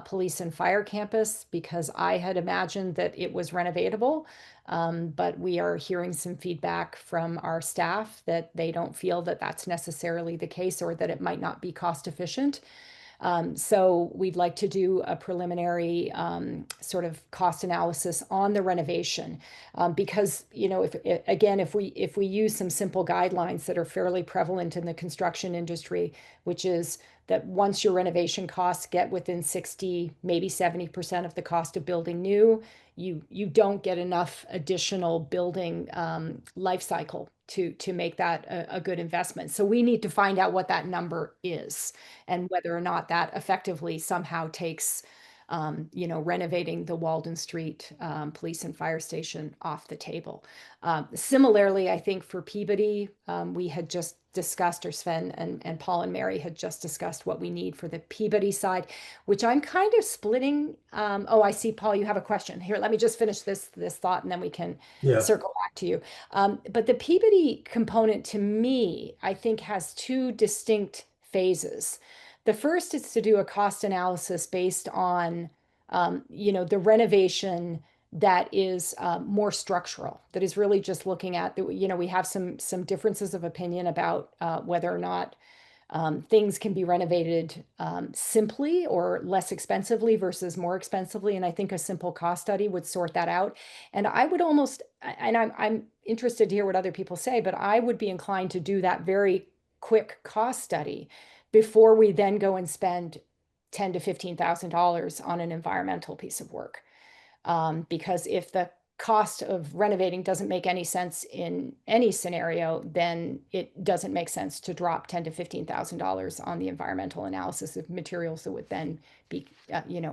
Police and Fire Campus, because I had imagined that it was renovatable. But we are hearing some feedback from our staff that they don't feel that that's necessarily the case, or that it might not be cost efficient. So we'd like to do a preliminary sort of cost analysis on the renovation, because, if we use some simple guidelines that are fairly prevalent in the construction industry, which is that once your renovation costs get within 60, maybe 70% of the cost of building new, you don't get enough additional building life cycle to make that a good investment. So we need to find out what that number is, and whether or not that effectively somehow takes renovating the Walden Street Police and Fire Station off the table. Similarly, I think for Peabody, we had just discussed, or Sven and Paul and Mary had just discussed what we need for the Peabody side, which I'm kind of splitting. Oh, I see, Paul, you have a question. Here, let me just finish this thought, and then we can circle back to you. But the Peabody component, to me, I think has two distinct phases. The first is to do a cost analysis based on, the renovation that is more structural, that is really just looking at, we have some differences of opinion about whether or not things can be renovated simply or less expensively versus more expensively. And I think a simple cost study would sort that out. And I would almost, and I'm interested to hear what other people say, but I would be inclined to do that very quick cost study before we then go and spend $10,000 to $15,000 on an environmental piece of work. Because if the cost of renovating doesn't make any sense in any scenario, then it doesn't make sense to drop $10,000 to $15,000 on the environmental analysis of materials that would then be,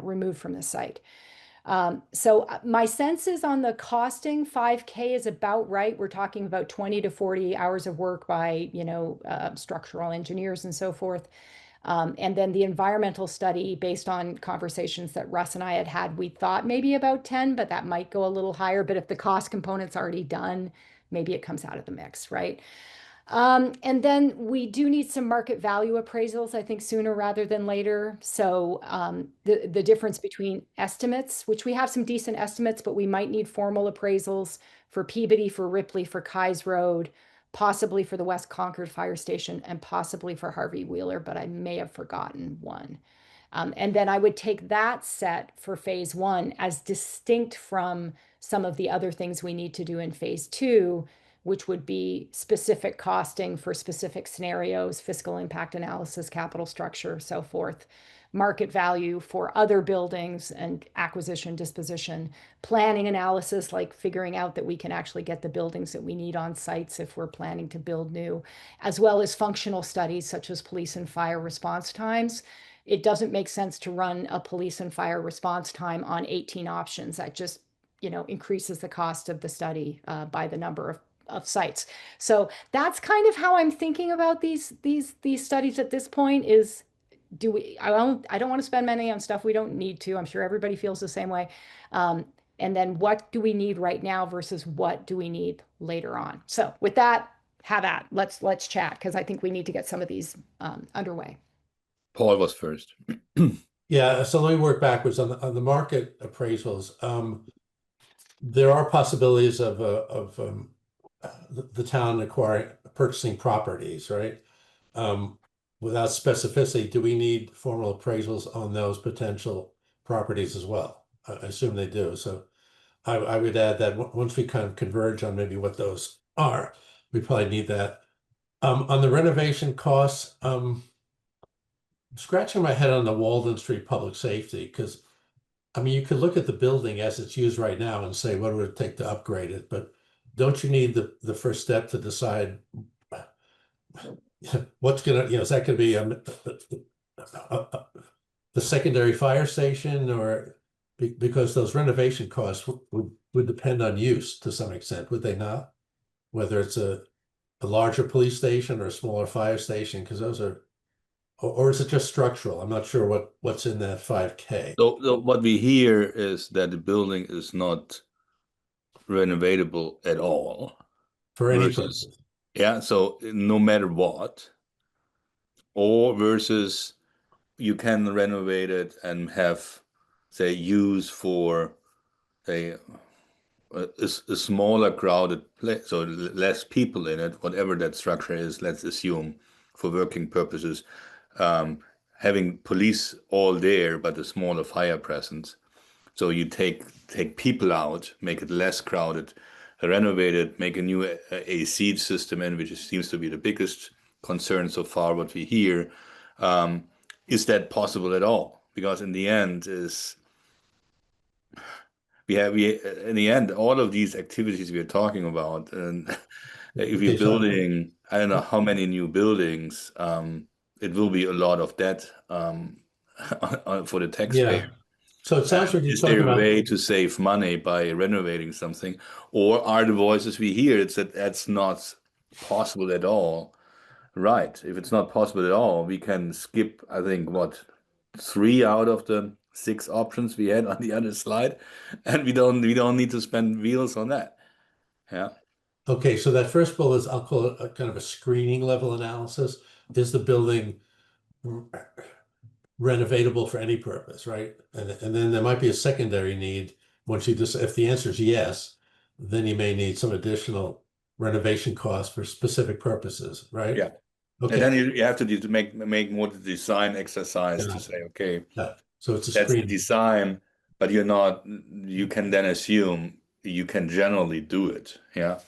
removed from the site. So my sense is on the costing, 5K is about right. We're talking about 20 to 40 hours of work by, structural engineers and so forth. And then the environmental study, based on conversations that Russ and I had, we thought maybe about 10, but that might go a little higher. But if the cost component's already done, maybe it comes out of the mix, right? And then we do need some market value appraisals, I think, sooner rather than later. So the difference between estimates, which we have some decent estimates, but we might need formal appraisals for Peabody, for Ripley, for Keyes Road, possibly for the West Concord Fire Station, and possibly for Harvey Wheeler, but I may have forgotten one. And then I would take that set for phase one as distinct from some of the other things we need to do in phase two, which would be specific costing for specific scenarios, fiscal impact analysis, capital structure, so forth, market value for other buildings and acquisition, disposition, planning analysis, like figuring out that we can actually get the buildings that we need on sites if we're planning to build new, as well as functional studies such as police and fire response times. It doesn't make sense to run a police and fire response time on 18 options. That just, increases the cost of the study by the number of sites. So that's kind of how I'm thinking about these studies at this point. Is I don't want to spend money on stuff we don't need to. I'm sure everybody feels the same way. And then what do we need right now versus what do we need later on? So with that, have at. Let's chat, because I think we need to get some of these underway. Paul was first. Yeah, so let me work backwards on the market appraisals. There are possibilities of the town purchasing properties, right? without specificity, do we need formal appraisals on those potential properties as well? I assume they do. So I would add that once we kind of converge on maybe what those are, we probably need that. On the renovation costs, scratching my head on the Walden Street Public Safety, because I mean, you could look at the building as it's used right now and say, what would it take to upgrade it? But don't you need the first step to decide what's gonna, is that gonna be the secondary fire station, or because those renovation costs would depend on use to some extent, would they not? Whether it's a larger police station or a smaller fire station, because those are, or is it just structural? I'm not sure what's in that 5K. So what we hear is that the building is not renovatable at all. For any versus- purpose. Yeah, so no matter what, or versus you can renovate it and have, say, use for a smaller crowded place, so less people in it, whatever that structure is, let's assume for working purposes, having police all there, but a smaller fire presence. So you take people out, make it less crowded, renovate it, make a new AC system in, which seems to be the biggest concern so far, what we hear. Is that possible at all? Because in the end in the end, all of these activities we are talking about, and if you're Okay, so- building, I don't know how many new buildings, it will be a lot of debt for the taxpayer. Yeah. So it sounds like you're Is talking there a about, way to save money by renovating something? Or are the voices we hear, it's that that's not possible at all? Right. If it's not possible at all, we can skip, I think, what, 3 out of the 6 options we had on the other slide, and we don't need to spend wheels on that. Yeah. okay, so that first bullet is, I'll call it a kind of a screening level analysis. Is the building renovatable for any purpose, right? And then there might be a secondary need. Once you just, if the answer is yes, then you may need some additional renovation costs for specific purposes, right? Yeah. Okay. And then you have to make more the design exercise to say, okay, Yeah. So it's a that's the screen. design, but you can then assume you can generally do it. Yeah.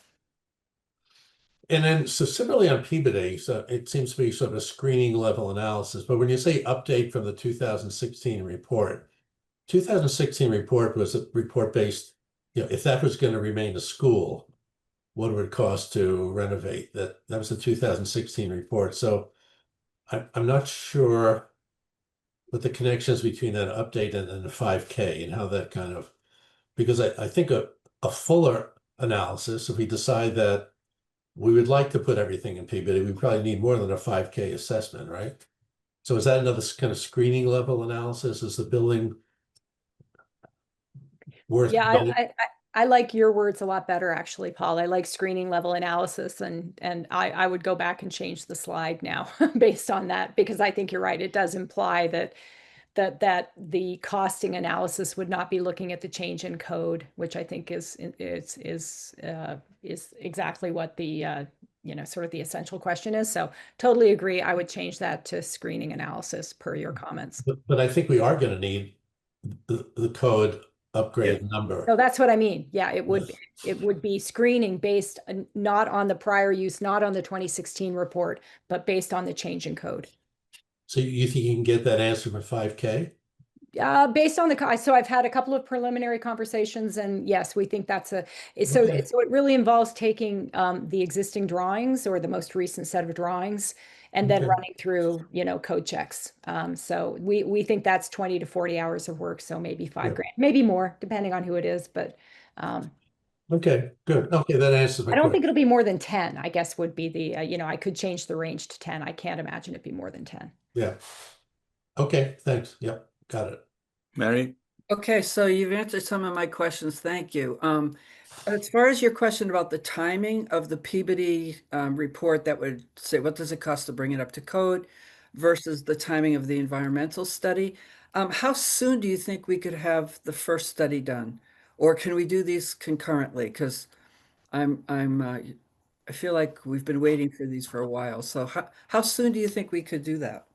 And then, so similarly on Peabody, so it seems to be sort of a screening level analysis, but when you say update from the 2016 report, 2016 report was a report based, if that was going to remain a school, what would it cost to renovate? That was the 2016 report. So I'm not sure what the connections between that update and the 5K and how that kind of, because I think a fuller analysis, if we decide that we would like to put everything in Peabody, we probably need more than a 5K assessment, right? So is that another kind of screening level analysis? Is the building worth? Yeah, I like your words a lot better, actually, Paul. I like screening level analysis, and I would go back and change the slide now based on that, because I think you're right. It does imply that the costing analysis would not be looking at the change in code, which I think is exactly what the sort of the essential question is. So totally agree. I would change that to screening analysis per your comments. But I think we are going to need the code upgrade number. No, that's what I mean. Yeah, it would be screening based not on the prior use, not on the 2016 report, but based on the change in code. So you think you can get that answer for 5K? Based on so I've had a couple of preliminary conversations, and yes, we think that's so it really involves taking the existing drawings or the most recent set of drawings and then Okay. running through, code checks. So we think that's 20 to 40 hours of work. So maybe $5,000, maybe more, depending on who it is. But Okay, good. Okay, that answers my I don't question. think it'll be more than 10, I guess would be the, I could change the range to 10. I can't imagine it'd be more than 10. Yeah. Okay, thanks. Yep, got it. Mary? Okay, so you've answered some of my questions. Thank you. As far as your question about the timing of the Peabody report that would say, what does it cost to bring it up to code versus the timing of the environmental study? How soon do you think we could have the first study done? Or can we do these concurrently? Because I'm I feel like we've been waiting for these for a while. So how soon do you think we could do that?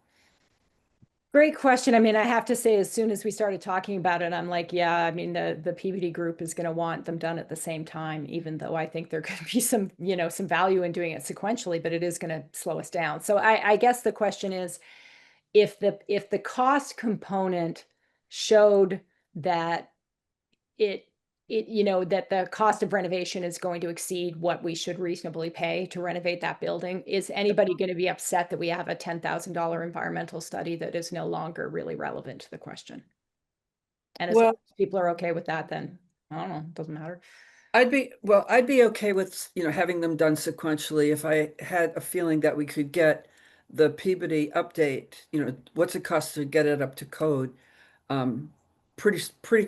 Great question. I mean, I have to say, as soon as we started talking about it, I'm like, yeah, I mean, the PBD group is going to want them done at the same time, even though I think there could be some, some value in doing it sequentially, but it is going to slow us down. So I guess the question is, if the cost component showed that that the cost of renovation is going to exceed what we should reasonably pay to renovate that building, is anybody going to be upset that we have a $10,000 environmental study that is no longer really relevant to the question? And as long Well, as people are okay with that, then I don't know, it doesn't matter. I'd be okay with, having them done sequentially if I had a feeling that we could get the Peabody update, what's it cost to get it up to code, pretty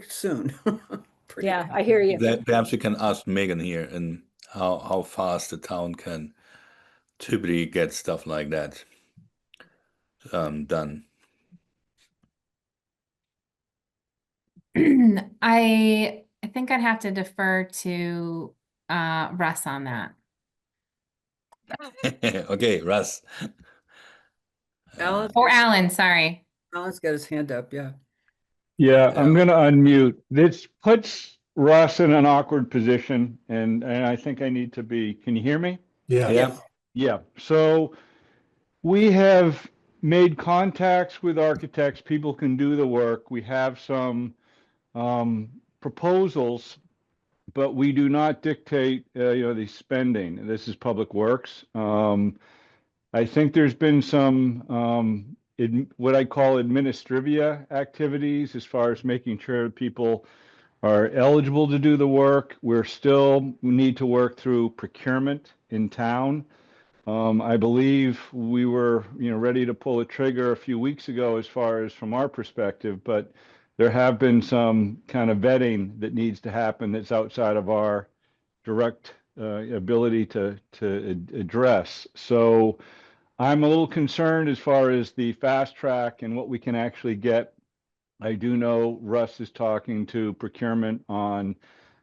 soon. Yeah, I hear you. That perhaps we can ask Megan here and how fast the town can typically get stuff like that done. I think I'd have to defer to Russ on that. Okay, Russ. Alan, Or Alan, sorry. Alan's got his hand up, yeah. Yeah, I'm Yeah. gonna unmute. This puts Russ in an awkward position, and I think I need to be, can you hear me? Yeah. Yeah. Yeah, so we have made contacts with architects. People can do the work. We have some proposals, but we do not dictate, the spending. This is Public Works. I think there's been some what I call administrivia activities as far as making sure people are eligible to do the work. We need to work through procurement in town. I believe we were, ready to pull a trigger a few weeks ago as far as from our perspective, but there have been some kind of vetting that needs to happen that's outside of our direct ability to address. So I'm a little concerned as far as the fast track and what we can actually get. I do know Russ is talking to procurement on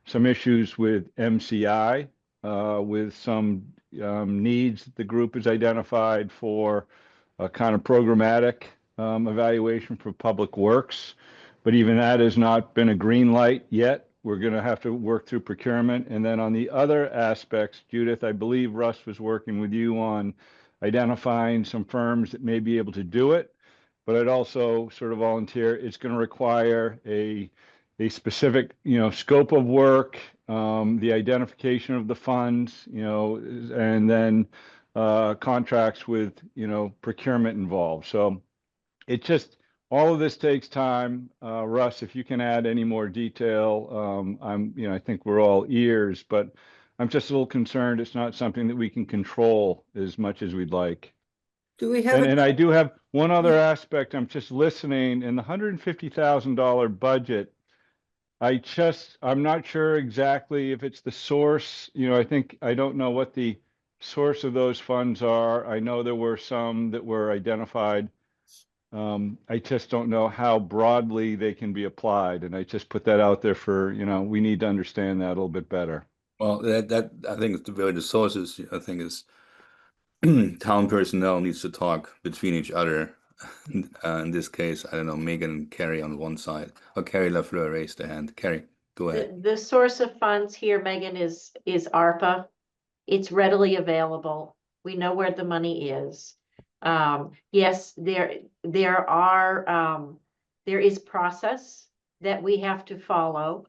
some issues with MCI, with some needs that the group has identified for a kind of programmatic evaluation for Public Works. But even that has not been a green light yet. We're going to have to work through procurement. And then on the other aspects, Judith, I believe Russ was working with you on identifying some firms that may be able to do it. But I'd also sort of volunteer, it's going to require a specific, scope of work, the identification of the funds, and then contracts with, procurement involved. So it just, all of this takes time. Russ, if you can add any more detail, I think we're all ears, but I'm just a little concerned it's not something that we can control as much as we'd like. Do we have And I do have one other aspect. I'm just listening. In the $150,000 budget, I'm not sure exactly if it's the source. I don't know what the source of those funds are. I know there were some that were identified. I just don't know how broadly they can be applied. And I just put that out there for, we need to understand that a little bit better. Well, that I think it's the sources. I think is town personnel needs to talk between each other. In this case, I don't know, Megan and Carrie on one side. Or Carrie Lafleur raised her hand. Carrie, go ahead. The source of funds here, Megan, is ARPA. It's readily available. We know where the money is. Yes, there is process that we have to follow.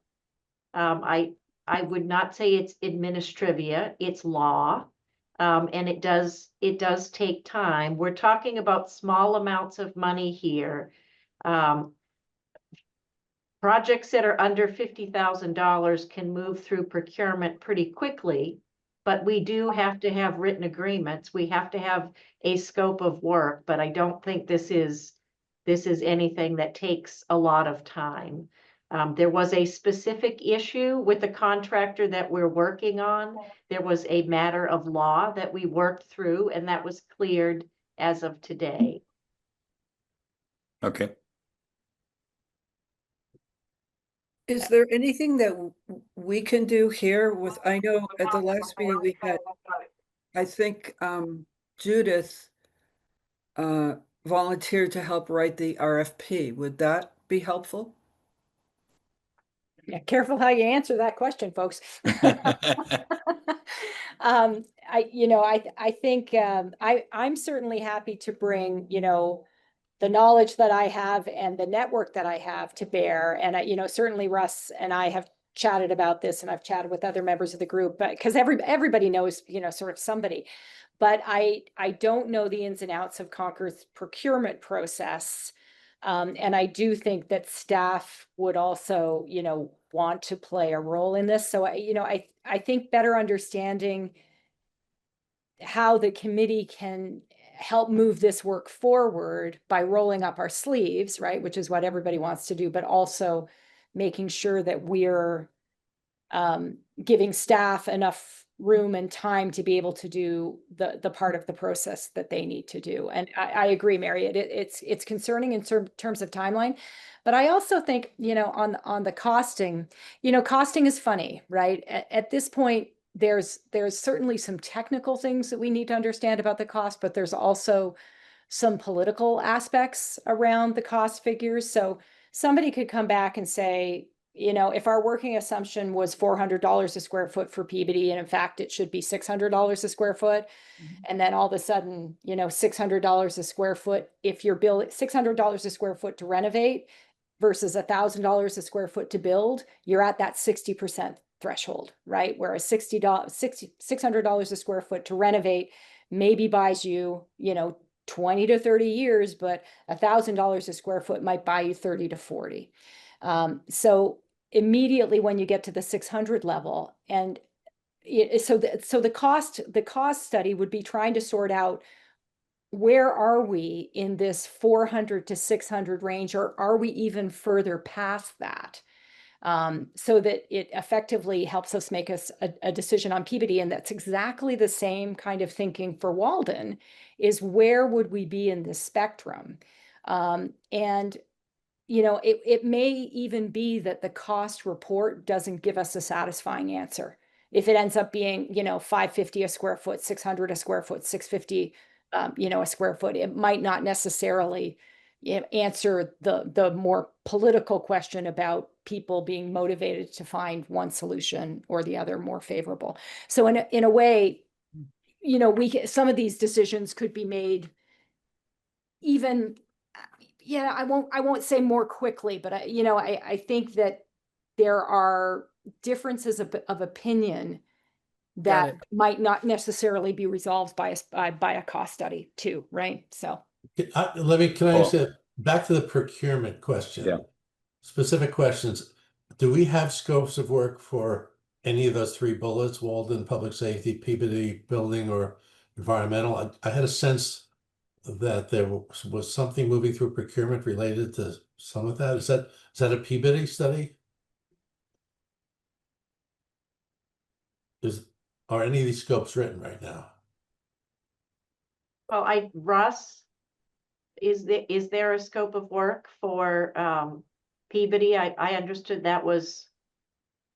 I would not say it's administrivia, it's law. And it does take time. We're talking about small amounts of money here. Projects that are under $50,000 can move through procurement pretty quickly, but we do have to have written agreements. We have to have a scope of work, but I don't think this is anything that takes a lot of time. There was a specific issue with the contractor that we're working on. There was a matter of law that we worked through, and that was cleared as of today. Okay. Is there anything that we can do here with, I know at the last meeting we had I think Judith volunteered to help write the RFP. Would that be helpful? Yeah, careful how you answer that question, folks. I think I'm certainly happy to bring, the knowledge that I have and the network that I have to bear. And certainly Russ and I have chatted about this, and I've chatted with other members of the group, but because everybody knows, sort of somebody. But I don't know the ins and outs of Concord's procurement process. And I do think that staff would also, want to play a role in this. So I think better understanding how the committee can help move this work forward by rolling up our sleeves, right? Which is what everybody wants to do, but also making sure that we're giving staff enough room and time to be able to do the part of the process that they need to do. And I agree, Mary, it's concerning in terms of timeline. But I also think, on the costing, costing is funny, right? At this point, there's certainly some technical things that we need to understand about the cost, but there's also some political aspects around the cost figures. So somebody could come back and say, if our working assumption was $400 a square foot for Peabody, and in fact, it should be $600 a square foot. And then all of a sudden, $600 a square foot, if you're building $600 a square foot to renovate versus $1,000 a square foot to build, you're at that 60% threshold, right? Whereas $600 a square foot to renovate maybe buys you, 20 to 30 years, but $1,000 a square foot might buy you 30 to 40. So immediately when you get to the 600 level, and so the cost study would be trying to sort out, where are we in this 400 to 600 range, or are we even further past that? So that it effectively helps us make a decision on Peabody. And that's exactly the same kind of thinking for Walden, is where would we be in this spectrum? And it may even be that the cost report doesn't give us a satisfying answer. If it ends up being, $550 a square foot, $600 a square foot, $650, a square foot, it might not necessarily answer the more political question about people being motivated to find one solution or the other more favorable. So in a way, some of these decisions could be made even, I won't say more quickly, but I think that there are differences of opinion that might not necessarily be resolved by a cost study too, right? So Can I ask you back to the procurement question? Yeah. Specific questions. Do we have scopes of work for any of those three bullets: Walden, public safety, Peabody building, or environmental? I had a sense that there was something moving through procurement related to some of that. Is that a Peabody study? Are any of these scopes written right now? Well, Russ, is there a scope of work for Peabody? I understood that was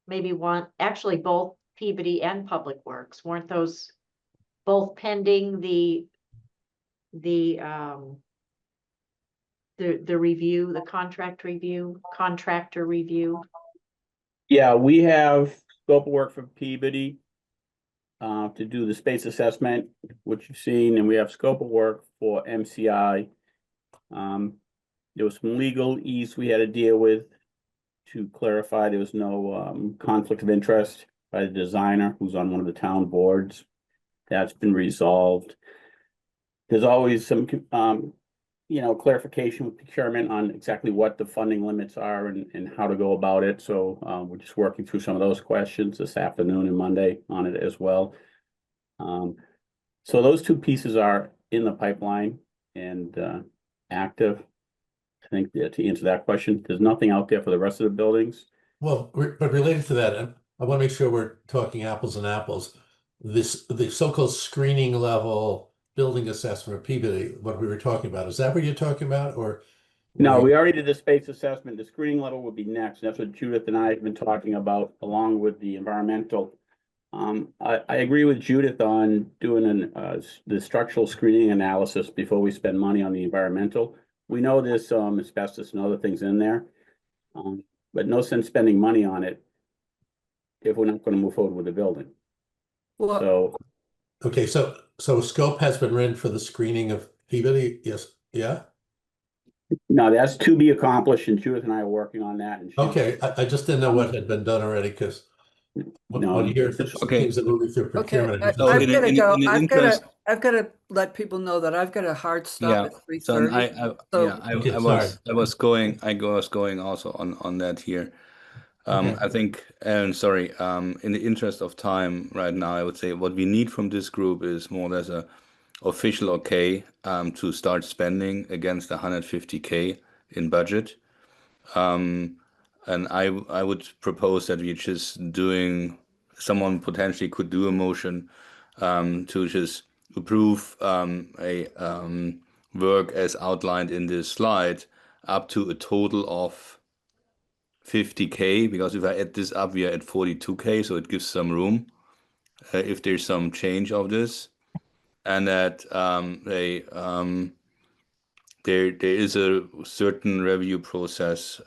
maybe actually both Peabody and Public Works. Weren't those both pending the review, the contractor review? Yeah, we have scope of work for Peabody to do the space assessment, which you've seen, and we have scope of work for MCI. There was some legal ease we had to deal with to clarify there was no conflict of interest by the designer who's on one of the town boards. That's been resolved. There's always some clarification with procurement on exactly what the funding limits are and how to go about it. So we're just working through some of those questions this afternoon and Monday on it as well. So those two pieces are in the pipeline and active. I think to answer that question, there's nothing out there for the rest of the buildings. Well, but related to that, I want to make sure we're talking apples and apples. The so-called screening level building assessment of Peabody, what we were talking about, is that what you're talking about, or? No, we already did the space assessment. The screening level would be next. That's what Judith and I have been talking about, along with the environmental I agree with Judith on doing the structural screening analysis before we spend money on the environmental. We know there's some asbestos and other things in there, but no sense spending money on it if we're not going to move forward with the building. Well, So, Okay, so a scope has been written for the screening of Peabody, yes, yeah? no, that's to be accomplished, and Judith and I are working on that. And Okay, I just didn't know what had been done already, because No, when you hear it's- Okay. things that are moving through okay, procurement, I just So I've in- got to in- go. in the I've interest- got to let people know that I've got a hard stop Yeah, at so and 3:30. Okay, I sorry. was going also on that here. Okay. I think, and sorry, in the interest of time right now, I would say what we need from this group is more or less a official okay to start spending against 150K in budget. And I would propose that we just someone potentially could do a motion to just approve a work as outlined in this slide up to a total of 50K, because if I add this up, we are at 42K, so it gives some room if there's some change of this, and that there is a certain review process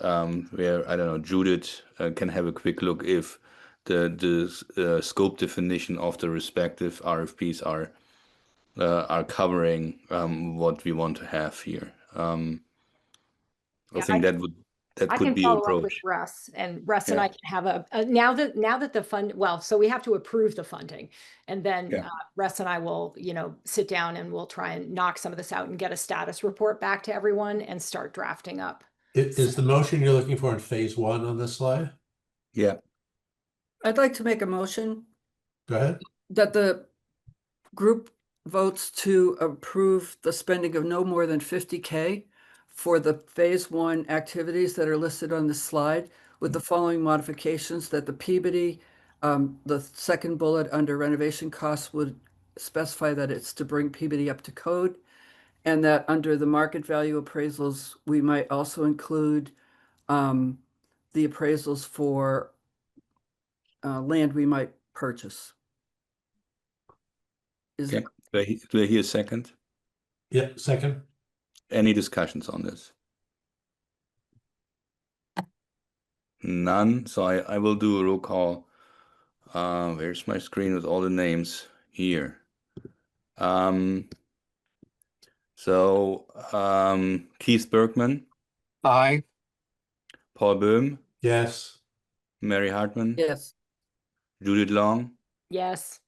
where, I don't know, Judith can have a quick look if the scope definition of the respective RFPs are covering what we want to have here. I Yeah, think that I could can be follow up with approach. Russ, and Russ and Yeah. I can have now that the fund, well, so we have to approve the funding, and then Yeah. Russ and I will, sit down and we'll try and knock some of this out and get a status report back to everyone and start drafting up. Is the motion you're looking for in phase one on this slide? Yeah, I'd like to make a motion Go ahead. that the group votes to approve the spending of no more than 50K for the phase one activities that are listed on the slide, with the following modifications: that the Peabody, the second bullet under renovation costs would specify that it's to bring Peabody up to code, and that under the market value appraisals, we might also include the appraisals for land we might purchase. Is okay. Do I hear a second? Yeah, second. Any discussions on this? None. So I will do a roll call. Where's my screen with all the names here? Keith Bergman, Aye. Paul Böhm, Yes. Mary Hartman, yes. Judith Long, Yes.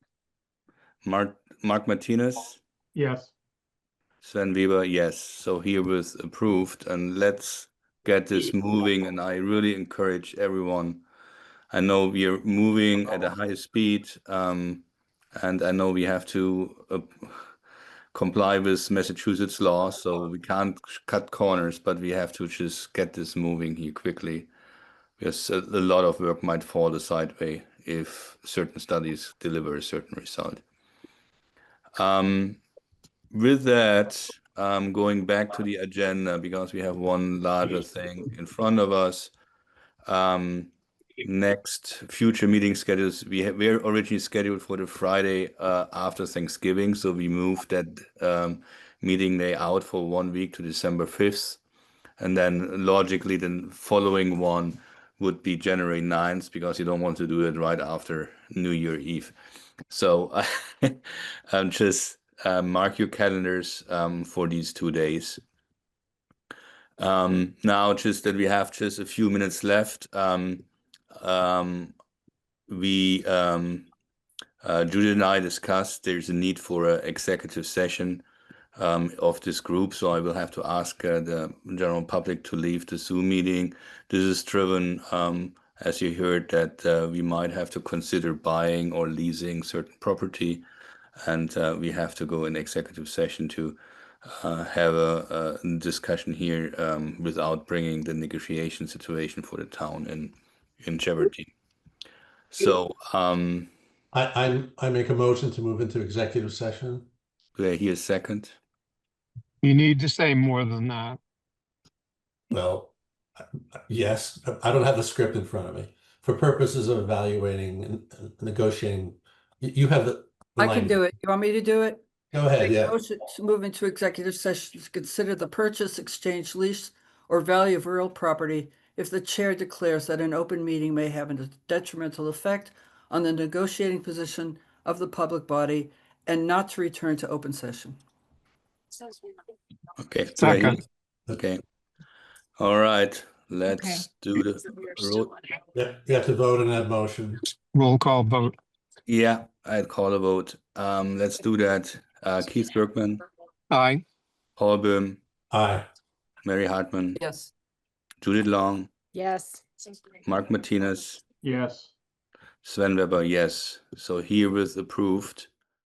Mark Martinez, Yes. Sven Weber, yes. So herewith approved, and let's get this moving. And I really encourage everyone. I know we are moving at a high speed, and I know we have to comply with Massachusetts law, so we can't cut corners, but we have to just get this moving here quickly, because a lot of work might fall the sideway if certain studies deliver a certain result. With that, going back to the agenda, because we have one larger thing in front of us. Next future meeting schedules, we're originally scheduled for the Friday after Thanksgiving, so we moved that meeting day out for 1 week to December 5th, and then logically the following one would be January 9th, because you don't want to do it right after New Year Eve. So just mark your calendars for these 2 days. Now, just that we have just a few minutes left. Judith and I discussed there's a need for an executive session of this group, so I will have to ask the general public to leave the Zoom meeting. This is driven, as you heard, that we might have to consider buying or leasing certain property, and we have to go in executive session to have a discussion here without bringing the negotiation situation for the town in jeopardy. So, I make a motion to move into executive session. do I hear a second? You need to say more than that. Well, yes, I don't have the script in front of me. For purposes of evaluating and negotiating You have the I can language. do it. You want me to do it? Go ahead, Make a yeah. motion to move into executive session to consider the purchase, exchange, lease, or value of real property if the chair declares that an open meeting may have a detrimental effect on the negotiating position of the public body and not to return to open session. Okay. Second. Okay. All right. Let's do the road. Yeah, you have to vote on that motion. Roll call vote. Yeah, I'd call a vote. Let's do that. Keith Berkman, Aye. Paul Böhm, Aye. Mary Hartman, Yes. Judith Long, Yes. Mark Martinez, Yes. Sven Weber, yes. So herewith approved.